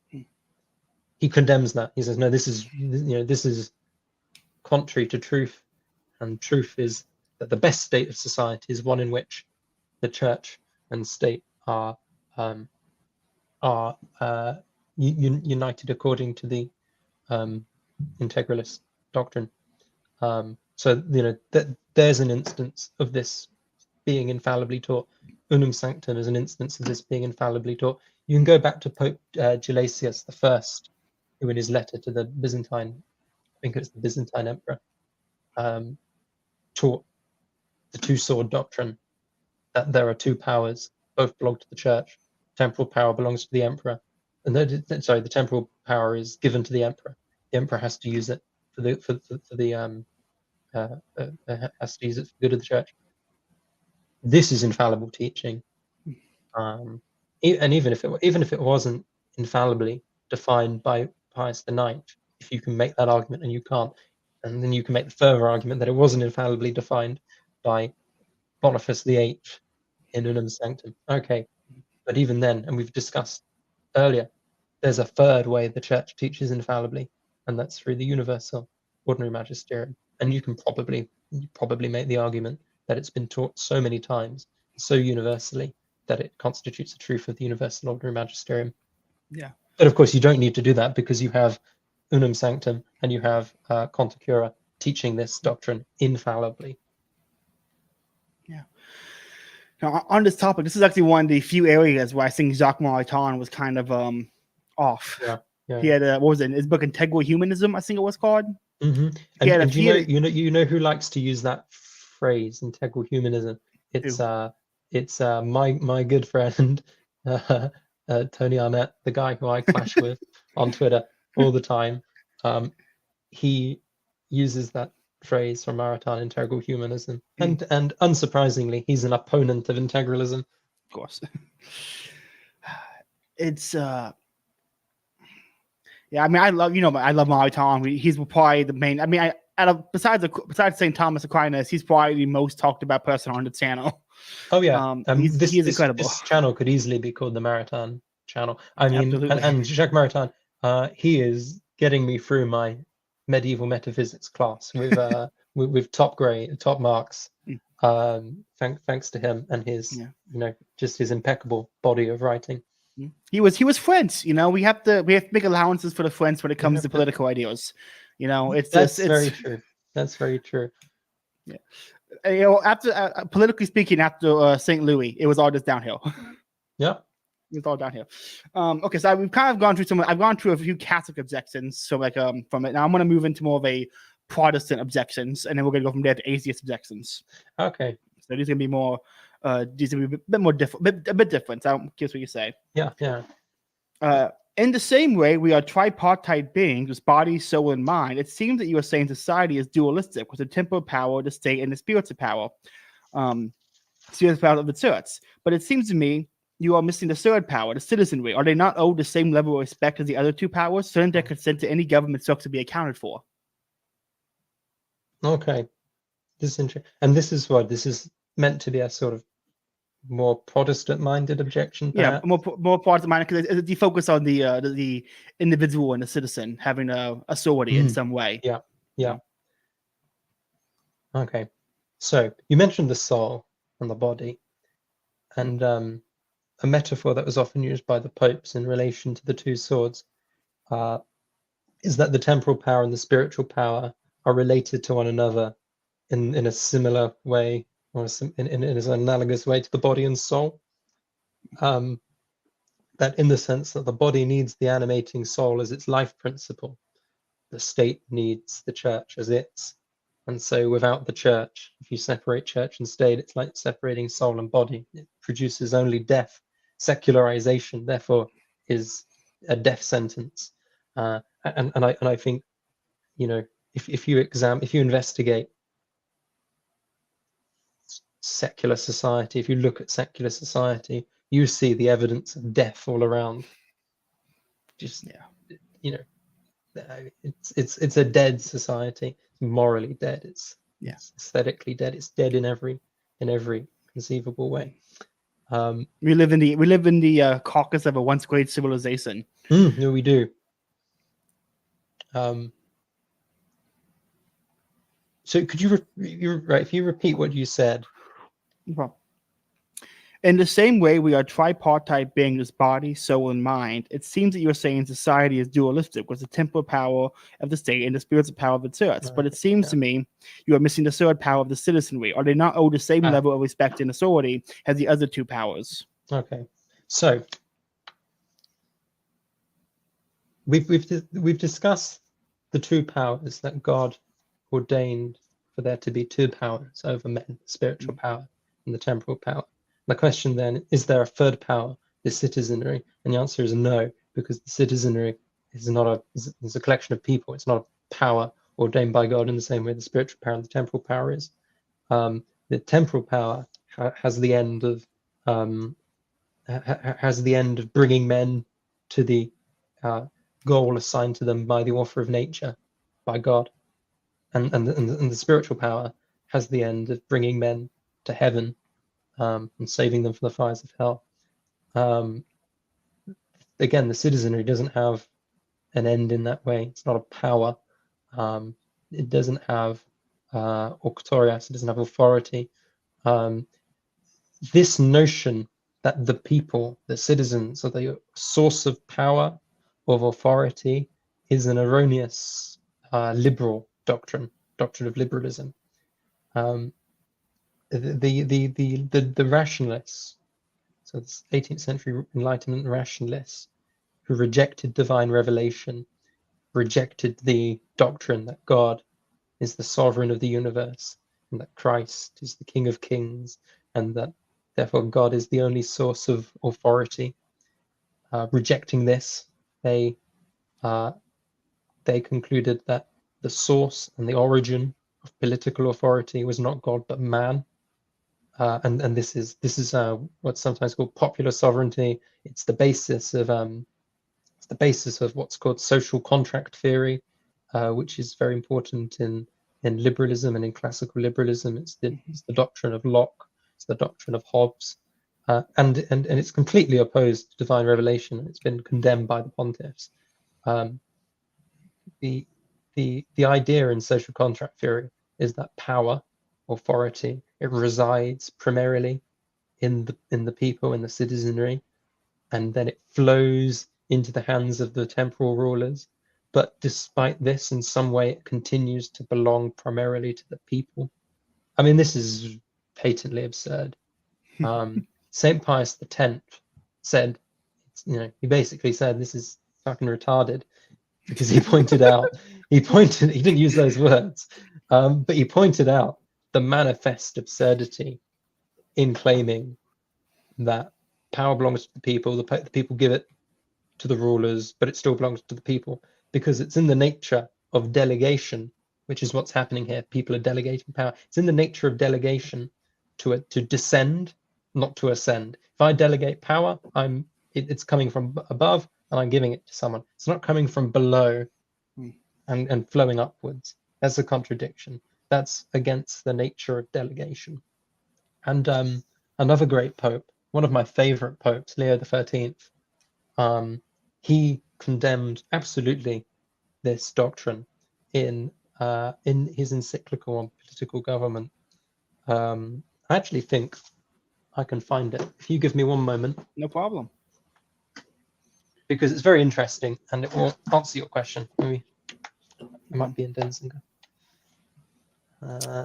He condemns that. He says, no, this is contrary to truth, and truth is that the best state of society is one in which the church and state are united according to the integralist doctrine. So there's an instance of this being infallibly taught. Unum sanctum is an instance of this being infallibly taught. You can go back to Pope Gelasius I, who in his letter to the Byzantine, I think it's the Byzantine emperor, taught the two-sword doctrine, that there are two powers, both belong to the church. Temporal power belongs to the emperor, and the temporal power is given to the emperor. The emperor has to use it for the has to use it for the good of the church. This is infallible teaching, and even if it wasn't infallibly defined by Pius IX, if you can make that argument and you can't, and then you can make the further argument that it wasn't infallibly defined by Boniface VIII in Unum Sanctum. Okay, but even then, and we've discussed earlier, there's a third way the church teaches infallibly, and that's through the universal ordinary magisterium. And you can probably make the argument that it's been taught so many times, so universally, that it constitutes the truth of the universal ordinary magisterium. Yeah. But of course, you don't need to do that, because you have Unum Sanctum and you have Quanta Cura teaching this doctrine infallibly. Yeah. Now, on this topic, this is actually one of the few areas where I think Jacques Maritain was kind of off. Yeah. He had what was it? His book Integral Humanism, I think it was called. Mm-hmm. And you know who likes to use that phrase, integral humanism? It's my good friend Tony Arnett, the guy who I clash with on Twitter all the time. He uses that phrase from Maritain, integral humanism, and unsurprisingly, he's an opponent of integralism. Of course. it's yeah, I mean, I love I love Maui Tong. He's probably the main. I mean, besides St. Thomas Aquinas, he's probably the most talked about person on the channel. Oh yeah, he's incredible. This channel could easily be called the Maritain channel. I mean, Absolutely. and Jacques Maritain, he is getting me through my medieval metaphysics class with top grade, top marks. Thanks to him and his just his impeccable body of writing. He was French. We have to make allowances for the French when it comes to political ideas. It's very true. That's very true. Yeah. After politically speaking, after St. Louis, it was all just downhill. Yeah. It was all downhill. Okay, so we've kind of gone through I've gone through a few Catholic objections. So from it now, I'm going to move into more of a Protestant objections, and then we're going to go from there to atheist objections. Okay. So these are going to be more. These are going to be a bit more different, a bit different. So I'm curious what you say. Yeah. In the same way, we are tripartite beings with body, soul, and mind. It seems that you are saying society is dualistic, with the temporal power, the state, and the spiritual power. Spiritual power of the church. But it seems to me you are missing the third power, the citizenry. Are they not owed the same level of respect as the other two powers? Certain their consent to any government structure be accounted for. Okay. This is interesting. And this is meant to be a sort of more Protestant-minded objection. Perhaps? Yeah, more Protestant-minded because they focus on the individual and the citizen having a authority in some way. Yeah. Okay. So you mentioned the soul and the body, and a metaphor that was often used by the popes in relation to the two swords is that the temporal power and the spiritual power are related to one another in a similar way, or in an analogous way to the body and soul. That in the sense that the body needs the animating soul as its life principle, the state needs the church as its. And so without the church, if you separate church and state, it's like separating soul and body. It produces only death. Secularization, therefore, is a death sentence. And I think, if you investigate secular society, if you look at secular society, you see the evidence of death all around. It's a dead society. It's morally dead. It's aesthetically dead. It's dead in every conceivable way. We live in the caucus of a once great civilization. No, we do. So could you if you repeat what you said? In the same way, we are tripartite beings, body, soul, and mind. It seems that you're saying society is dualistic, with the temporal power of the state and the spiritual power of the church. But it seems to me you are missing the third power of the citizenry. Are they not owed the same level of respect and authority as the other two powers? Okay, so we've discussed the two powers that God ordained for there to be two powers over men: the spiritual power and the temporal power. The question then, is there a third power, the citizenry? And the answer is no, because the citizenry is a collection of people. It's not a power ordained by God in the same way the spiritual power and the temporal power is. The temporal power has the end of bringing men to the goal assigned to them by the author of nature, by God, and the spiritual power has the end of bringing men to heaven. And saving them from the fires of hell. Again, the citizenry doesn't have an end in that way. It's not a power. It doesn't have auctoritas. It doesn't have authority. This notion that the people, the citizens, are the source of power, of authority, is an erroneous liberal doctrine of liberalism. The rationalists, so the 18th century Enlightenment rationalists, who rejected divine revelation, rejected the doctrine that God is the sovereign of the universe, and that Christ is the King of Kings, and that therefore God is the only source of authority. Rejecting this, they concluded that the source and the origin of political authority was not God but man. and this is what's sometimes called popular sovereignty. It's the basis of what's called social contract theory, which is very important in liberalism and in classical liberalism. It's the doctrine of Locke. It's the doctrine of Hobbes, and it's completely opposed to divine revelation. It's been condemned by the pontiffs. The idea in social contract theory is that power, authority, it resides primarily in the people, in the citizenry, and then it flows into the hands of the temporal rulers. But despite this, in some way, it continues to belong primarily to the people. I mean, this is patently absurd. St. Pius X said, he basically said this is fucking retarded, because he pointed out, he didn't use those words, but he pointed out the manifest absurdity in claiming that power belongs to the people, the people give it to the rulers, but it still belongs to the people, because it's in the nature of delegation, which is what's happening here. People are delegating power. It's in the nature of delegation to descend, not to ascend. If I delegate power, it's coming from above and I'm giving it to someone. It's not coming from below and flowing upwards. That's a contradiction. That's against the nature of delegation. And another great pope, one of my favorite popes, Leo XIII, he condemned absolutely this doctrine in his encyclical on political government. I actually think I can find it. If you give me one moment. No problem. Because it's very interesting and it will answer your question. Maybe it might be in Denzinger.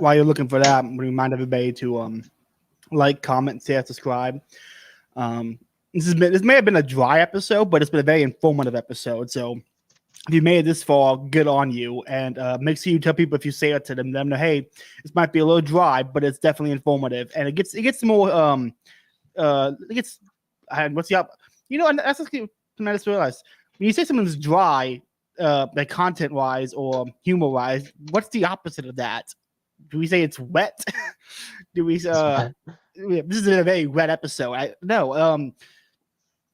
While you're looking for that, we remind everybody to like, comment, share, subscribe. This may have been a dry episode, but it's been a very informative episode. So if you made it this far, good on you. And make sure you tell people, if you say it to them, let them know, hey, this might be a little dry, but it's definitely informative. And it gets more what's the up? And that's actually, I just realized, when you say something's dry, like content wise or humor wise, what's the opposite of that? Do we say it's wet? Do we this is a very wet episode.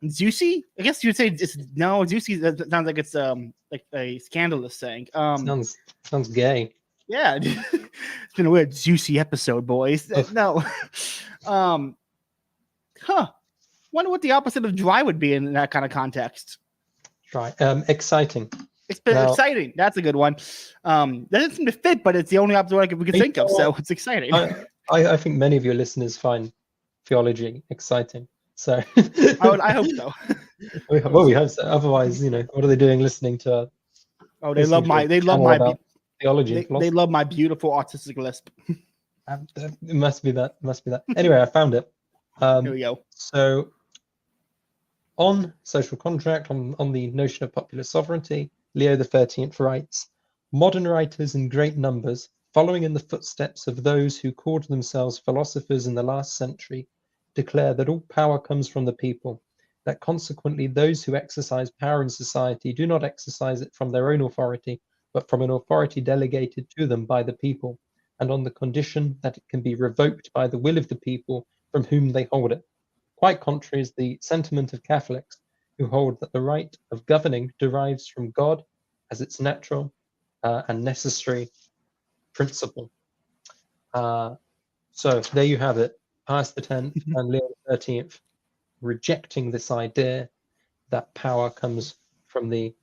Juicy? I guess you'd say juicy. That sounds like it's like a scandalous thing. Sounds gay. Yeah. It's been a weird juicy episode, boys. No. Wonder what the opposite of dry would be in that kind of context. Dry. Exciting. It's been exciting. That's a good one. That doesn't seem to fit, but it's the only opposite we could think of, so it's exciting. I think many of your listeners find theology exciting. So I hope so. We hope so. Otherwise, what are they doing listening to? They love my theology. They love my beautiful artistic lisp. It must be that. Anyway, I found it. Here we go. So, on social contract, on the notion of popular sovereignty, Leo XIII writes, modern writers in great numbers, following in the footsteps of those who called themselves philosophers in the last century, declare that all power comes from the people, that consequently those who exercise power in society do not exercise it from their own authority, but from an authority delegated to them by the people, and on the condition that it can be revoked by the will of the people from whom they hold it. Quite contrary is the sentiment of Catholics, who hold that the right of governing derives from God as its natural and necessary principle. So there you have it. Pius X and Leo XIII rejecting this idea that power comes from the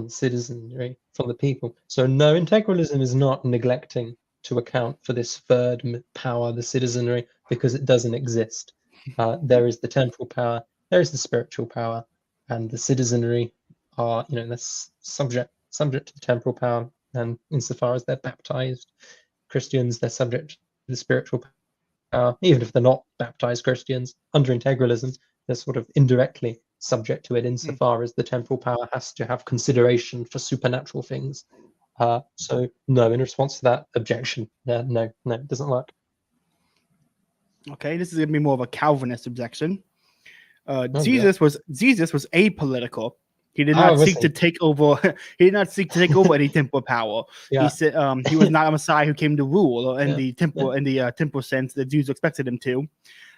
citizenry, from the people. So no, integralism is not neglecting to account for this third power, the citizenry, because it doesn't exist. There is the temporal power, there is the spiritual power, and the citizenry are, that's subject to the temporal power, and insofar as they're baptized Christians, they're subject to the spiritual power. Even if they're not baptized Christians, under integralism, they're sort of indirectly subject to it insofar as the temporal power has to have consideration for supernatural things. So no, in response to that objection, no, it doesn't work. Okay, this is going to be more of a Calvinist objection. Jesus was apolitical. He did Oh, not was seek to he? take over. He did not seek to take over any temporal power. Yeah. He said he was not a Messiah who came to rule in Yeah, the temporal in the temporal sense that Jews expected him to.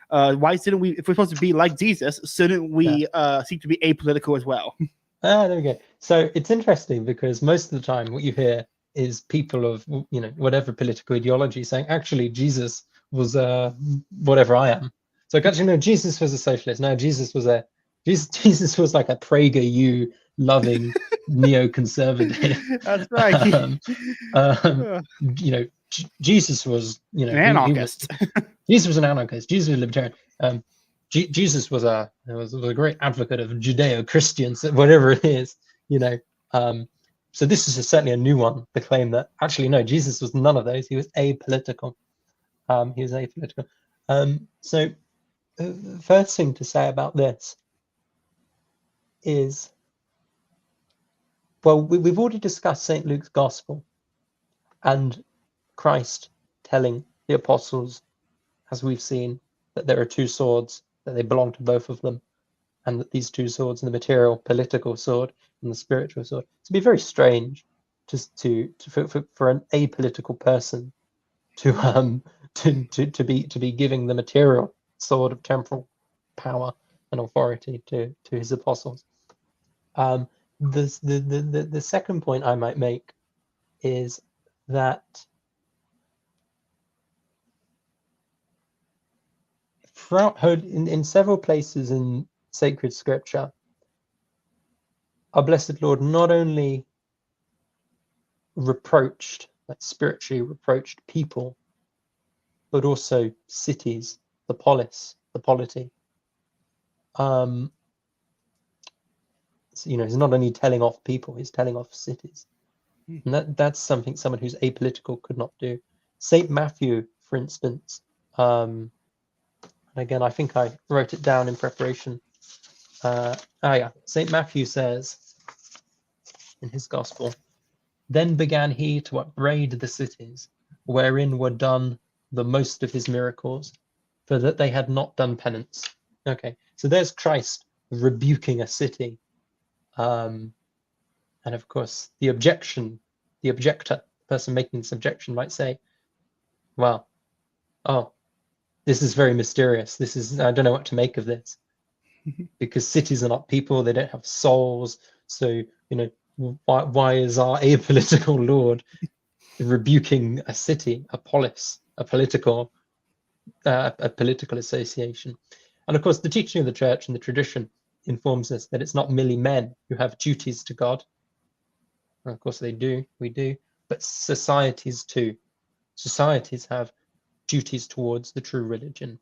Why shouldn't we? If we're supposed to be like Jesus, shouldn't we seek to be apolitical as well? Ah, there we go. So it's interesting because most of the time what you hear is people of, you know, whatever political ideology saying, actually, Jesus was whatever I am. So actually, no, Jesus was a socialist. No, Jesus was like a PragerU loving neoconservative. That's right. Um, An you know, Jesus was, you know, he was anarchist. Jesus was an anarchist. Jesus was a libertarian. Jesus was a great advocate of Judeo-Christians, whatever it is, you know. So this is certainly a new one. The claim that actually no, Jesus was none of those. He was apolitical. He was apolitical. So the first thing to say about this is, well, we've already discussed St. Luke's Gospel and Christ telling the apostles, as we've seen, that there are two swords, that they belong to both of them, and that these two swords, the material political sword and the spiritual sword, it'd be very strange for an apolitical person to be giving the material sword of temporal power and authority to his apostles. The second point I might make is that throughout in several places in sacred scripture, our blessed Lord not only reproached, like spiritually reproached people, but also cities, the polis, the polity. So, you know, he's not only telling off people, he's telling off cities. And that's something someone who's apolitical could not do. Saint Matthew, for instance, and again, I think I wrote it down in preparation. Saint Matthew says in his gospel, then began he to upbraid the cities wherein were done the most of his miracles, for that they had not done penance. Okay, so there's Christ rebuking a city. And of course, the objector, the person making this objection might say, well, oh, this is very mysterious. I don't know what to make of this. Because cities are not people, they don't have souls. So, you know, why is our apolitical Lord rebuking a city, a polis, a political association? And of course, the teaching of the church and the tradition informs us that it's not merely men who have duties to God. And of course, we do, but societies too. Societies have duties towards the true religion.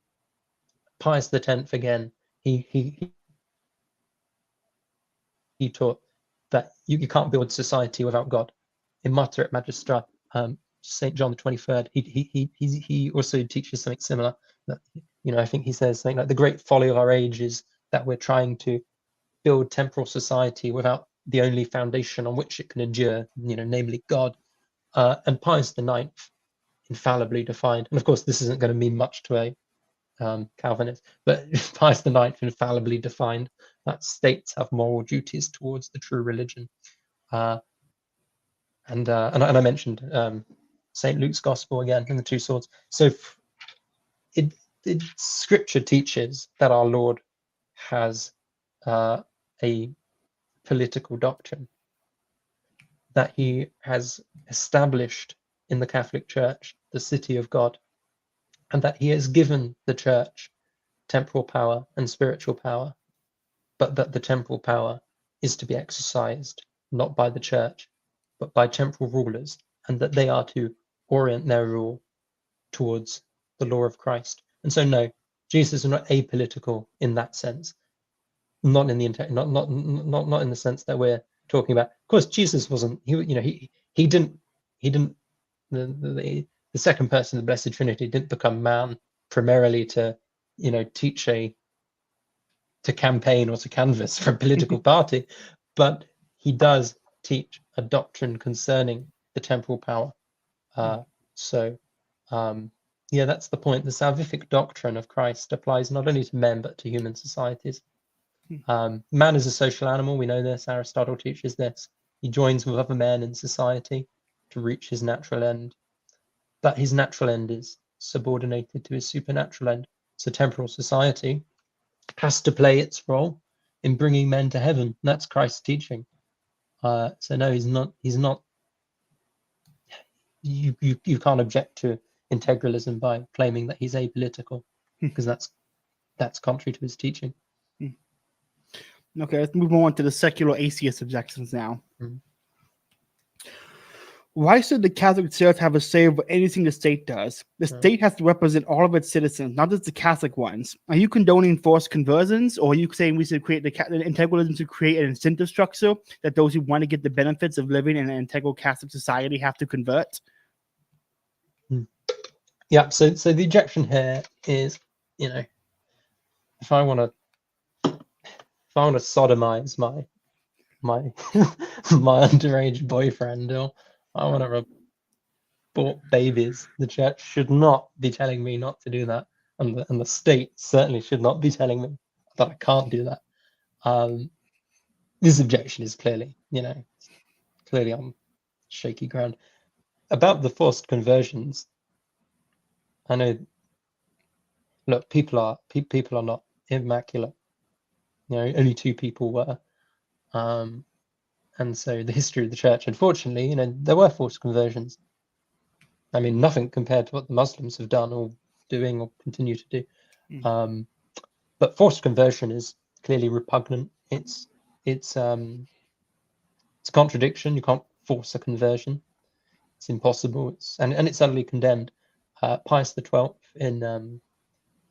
Pius X, again, he taught that you can't build society without God. In Mater et Magistra, St. John the 23rd, he also teaches something similar. That, you know, I think he says something like the great folly of our age is that we're trying to build temporal society without the only foundation on which it can endure, you know, namely God. And Pius IX infallibly defined, and of course this isn't going to mean much to a Calvinist, but Pius IX infallibly defined that states have moral duties towards the true religion. And I mentioned St. Luke's Gospel again in the two swords. So Scripture teaches that our Lord has a political doctrine, that he has established in the Catholic Church the city of God, and that he has given the Church temporal power and spiritual power, but that the temporal power is to be exercised not by the Church, but by temporal rulers, and that they are to orient their rule towards the law of Christ. And so, no, Jesus is not apolitical in that sense, not in the not in the sense that we're talking about. Of course, Jesus wasn't. He didn't. The second person of the Blessed Trinity didn't become man primarily to, you know, to campaign or to canvass for a political party, but he does teach a doctrine concerning the temporal power. Yeah, that's the point. The salvific doctrine of Christ applies not only to men but to human societies. Man is a social animal. We know this. Aristotle teaches this. He joins with other men in society to reach his natural end. But his natural end is subordinated to his supernatural end. So temporal society has to play its role in bringing men to heaven. That's Christ's teaching. So no, he's not. You can't object to integralism by claiming that he's apolitical, because that's contrary to his teaching. Okay, let's move on to the secular atheist objections now. Mm. Why should the Catholic Church have a say over anything the state does? The state has to represent all of its citizens, not just the Catholic ones. Are you condoning forced conversions, or are you saying we should create the integralism to create an incentive structure that those who want to get the benefits of living in an integral Catholic society have to convert? Yeah. So the objection here is, if I want to sodomize my my underage boyfriend, or I want to abort babies, the church should not be telling me not to do that, and the state certainly should not be telling me that I can't do that. This objection is clearly on shaky ground. About the forced conversions, I know. Look, people are not immaculate. Only 2 people were. And so the history of the church, unfortunately, there were forced conversions. I mean, nothing compared to what the Muslims have done or doing or continue to do. But forced conversion is clearly repugnant. It's a contradiction. You can't force a conversion. It's impossible. And it's utterly condemned. Pius XII in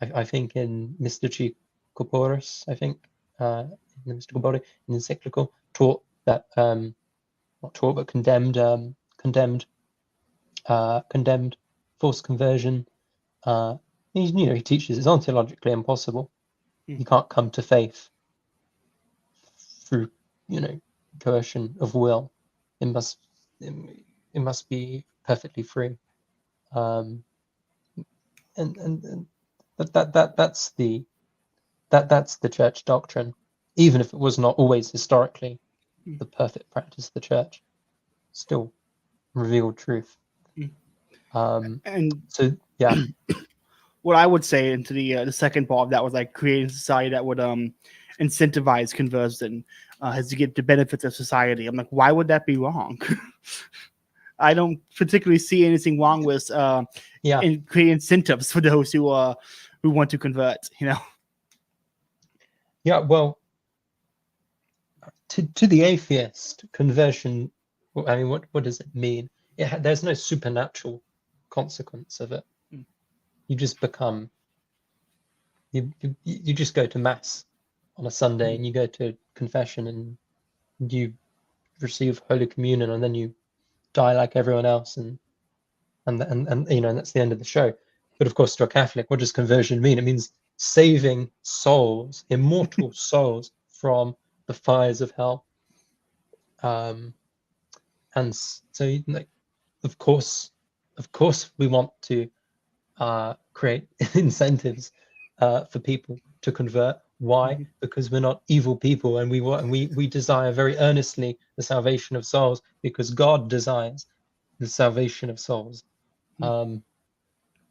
I think in Mystici Corporis, in the mystical body, in encyclical, taught that not taught but condemned forced conversion. He teaches it's ontologically impossible. You can't come to faith through coercion of will. It must be perfectly free. And that's the church doctrine, even if it was not always historically the perfect practice of the church, still revealed truth. And so yeah, what I would say into the second part of that was like creating a society that would incentivize conversion as to get the benefits of society. I'm like, why would that be wrong? I don't particularly see anything wrong with in creating incentives for those who want to convert. Yeah, well, to the atheist, conversion, I mean, what does it mean? There's no supernatural consequence of it. You just become, you just go to mass on a Sunday and you go to confession and you receive Holy Communion, and then you die like everyone else, and that's the end of the show. But of course, to a Catholic, what does conversion mean? It means saving souls, immortal souls, from the fires of hell. And so, of course, we want to create incentives for people to convert. Why? Because we're not evil people, and we desire very earnestly the salvation of souls, because God desires the salvation of souls.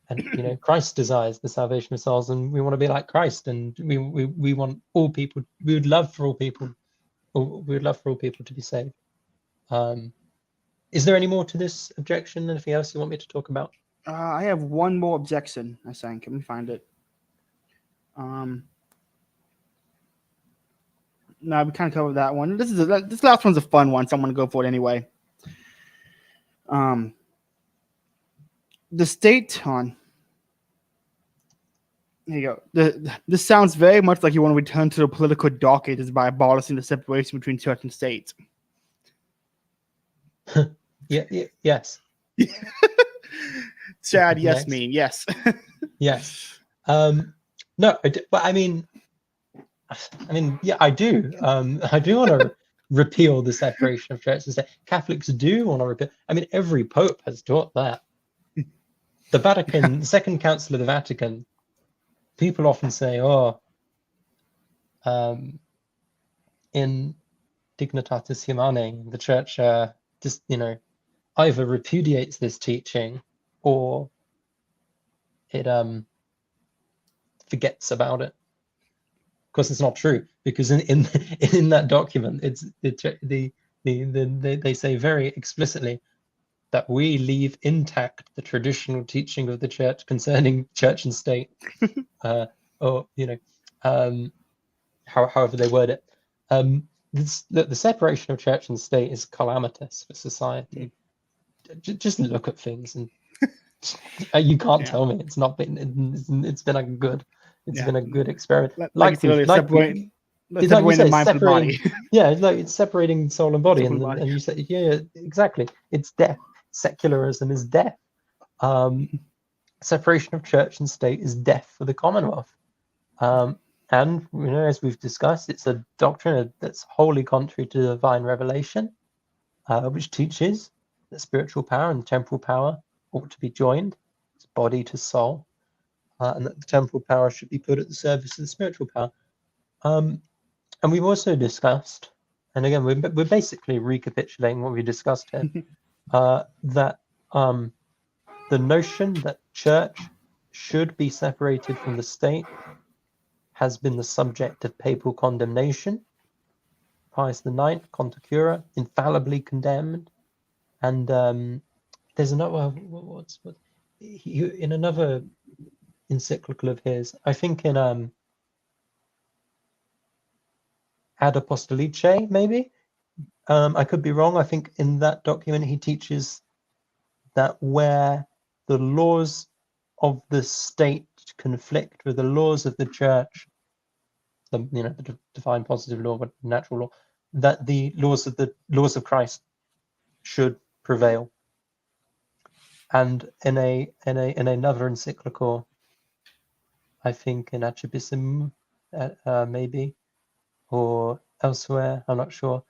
And Christ desires the salvation of souls, and we want to be like Christ, and we want all people. We would love for all people to be saved. Is there any more to this objection? Anything else you want me to talk about? I have one more objection, I think. Let me find it. No, we kind of covered that one. This last one's a fun one, so I'm going to go for it anyway. The state on. There you go. This sounds very much like you want to return to the political dark ages by abolishing the separation between church and state. Yes. Chad, yes, mean yes. Yes. No, but I mean, yeah, I do. I do want to repeal the separation of church and state. Catholics do want to repeal. I mean, every pope has taught that. The Vatican, the Second Council of the Vatican, people often say, in Dignitatis Humanae, the church just, either repudiates this teaching or it forgets about it. Of course, it's not true, because in that document, it's they say very explicitly that we leave intact the traditional teaching of the church concerning church and state, or however they word it. The separation of church and state is calamitous for society. Just look at things, and you can't tell me it's not been. It's been a good. It's been a good experiment. Like separating the mind from the body. Yeah, it's separating soul and body, and you say, yeah, exactly. It's death. Secularism is death. Separation of church and state is death for the Commonwealth. And as we've discussed, it's a doctrine that's wholly contrary to divine revelation, which teaches that spiritual power and temporal power ought to be joined, it's body to soul, and that the temporal power should be put at the service of the spiritual power. And we've also discussed, and again, we're basically recapitulating what we discussed here, that the notion that church should be separated from the state has been the subject of papal condemnation. Pius IX, Contra Cura, infallibly condemned. And there's another, in another encyclical of his, I think in Ad Apostolicae, maybe. I could be wrong. I think in that document he teaches that where the laws of the state conflict with the laws of the church, the divine positive law, but natural law, that the laws of Christ should prevail. And in another encyclical, I think in Archibissim, maybe, or elsewhere, I'm not sure.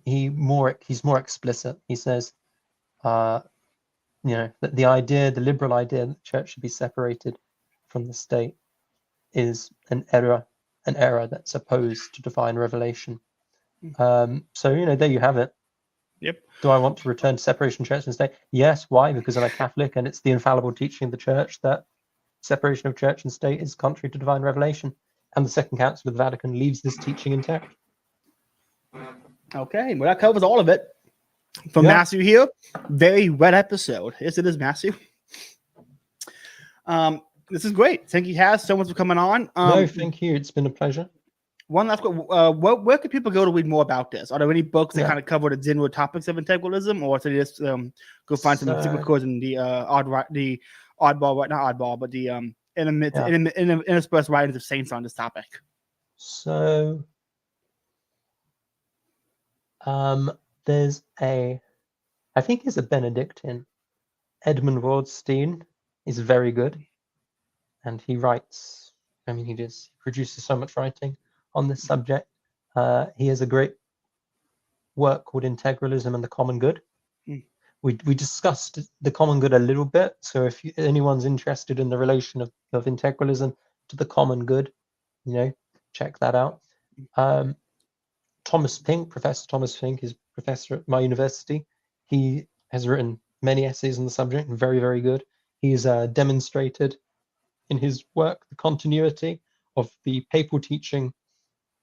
He's more explicit. He says, that the liberal idea that the church should be separated from the state is an error that's opposed to divine revelation. So there you have it. Yep. Do I want to return to separation of church and state? Yes. Why? Because I'm a Catholic, and it's the infallible teaching of the church that separation of church and state is contrary to divine revelation, and the Second Council of the Vatican leaves this teaching intact. Okay, well, that covers all of it. From Matthew here, very wet episode. Yes, it is, Matthew. This is great. Thank you, Has, so much for coming on. No, thank you. It's been a pleasure. One last question. Where can people go to read more about this? Are there any books that kind of cover the general topics of integralism, or should they just go find some encyclicals in the interspersed writings of saints on this topic? So there's I think he's a Benedictine. Edmund Waldstein is very good, and he writes. He just produces so much writing on this subject. He has a great work called Integralism and the Common Good. We discussed the common good a little bit, so if anyone's interested in the relation of integralism to the common good, check that out. Thomas Pink, Professor Thomas Pink, is professor at my university. He has written many essays on the subject, and very, very good. He's demonstrated in his work the continuity of the papal teaching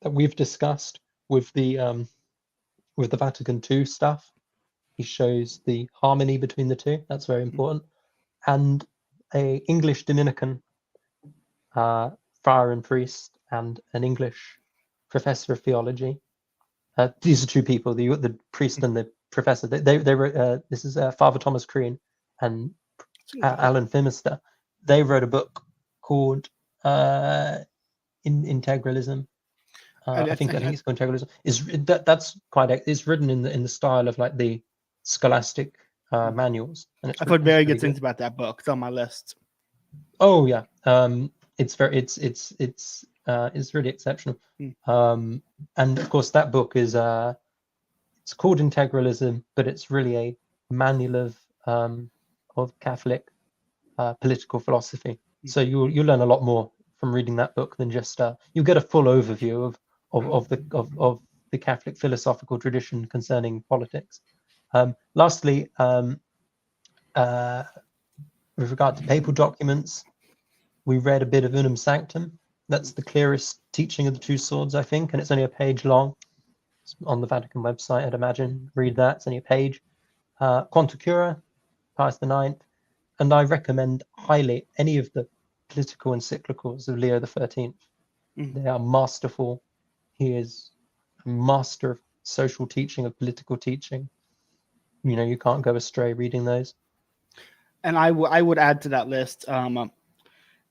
that we've discussed with the Vatican II stuff. He shows the harmony between the two. That's very important. And a English Dominican friar and priest, and an English professor of theology. These are two people, the priest and the professor. They wrote, this is Father Thomas Crean and Alan Fimister. They wrote a book called Integralism. I think it's called Integralism. That's quite. It's written in the style of like the scholastic manuals. And I've heard very good things about that book. It's on my list. Oh yeah, it's really exceptional. And of course, that book is it's called Integralism, but it's really a manual of Catholic political philosophy. So you'll learn a lot more from reading that book than just you'll get a full overview of the Catholic philosophical tradition concerning politics. Lastly, with regard to papal documents, we read a bit of Unum Sanctum. That's the clearest teaching of the two swords, I think, and it's only a page long. It's on the Vatican website, I'd imagine. Read that, it's only a page. Quanta Cura, Pius IX, and I recommend highly any of the political encyclicals of Leo XIII. They are masterful. He is a master of social teaching, of political teaching. You know, you can't go astray reading those. And I would add to that list.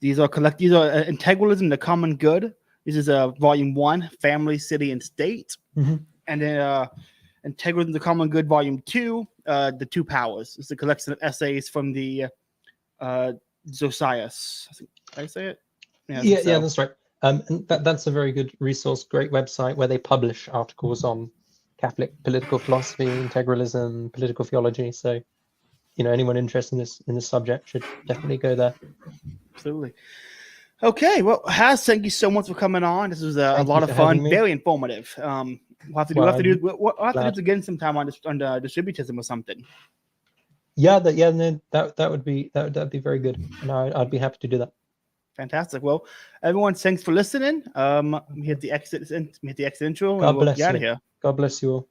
These are Integralism, the Common Good. This is volume 1, Family, City, and State. And then Integralism, the Common Good, volume 2, The Two Powers. It's a collection of essays from the Josias. Did I say it? Yeah, that's right. And that's a very good resource, great website where they publish articles on Catholic political philosophy, integralism, political theology. So, you know, anyone interested in this subject should definitely go there. Absolutely. Okay, well, Has, thank you so much for coming on. This was a lot of fun, very informative. We'll have to do this again sometime on distributism or something. That would be very good, and I'd be happy to do that. Fantastic. Well, everyone, thanks for listening. Hit the exit intro. God bless you. Get out of here. God bless you all.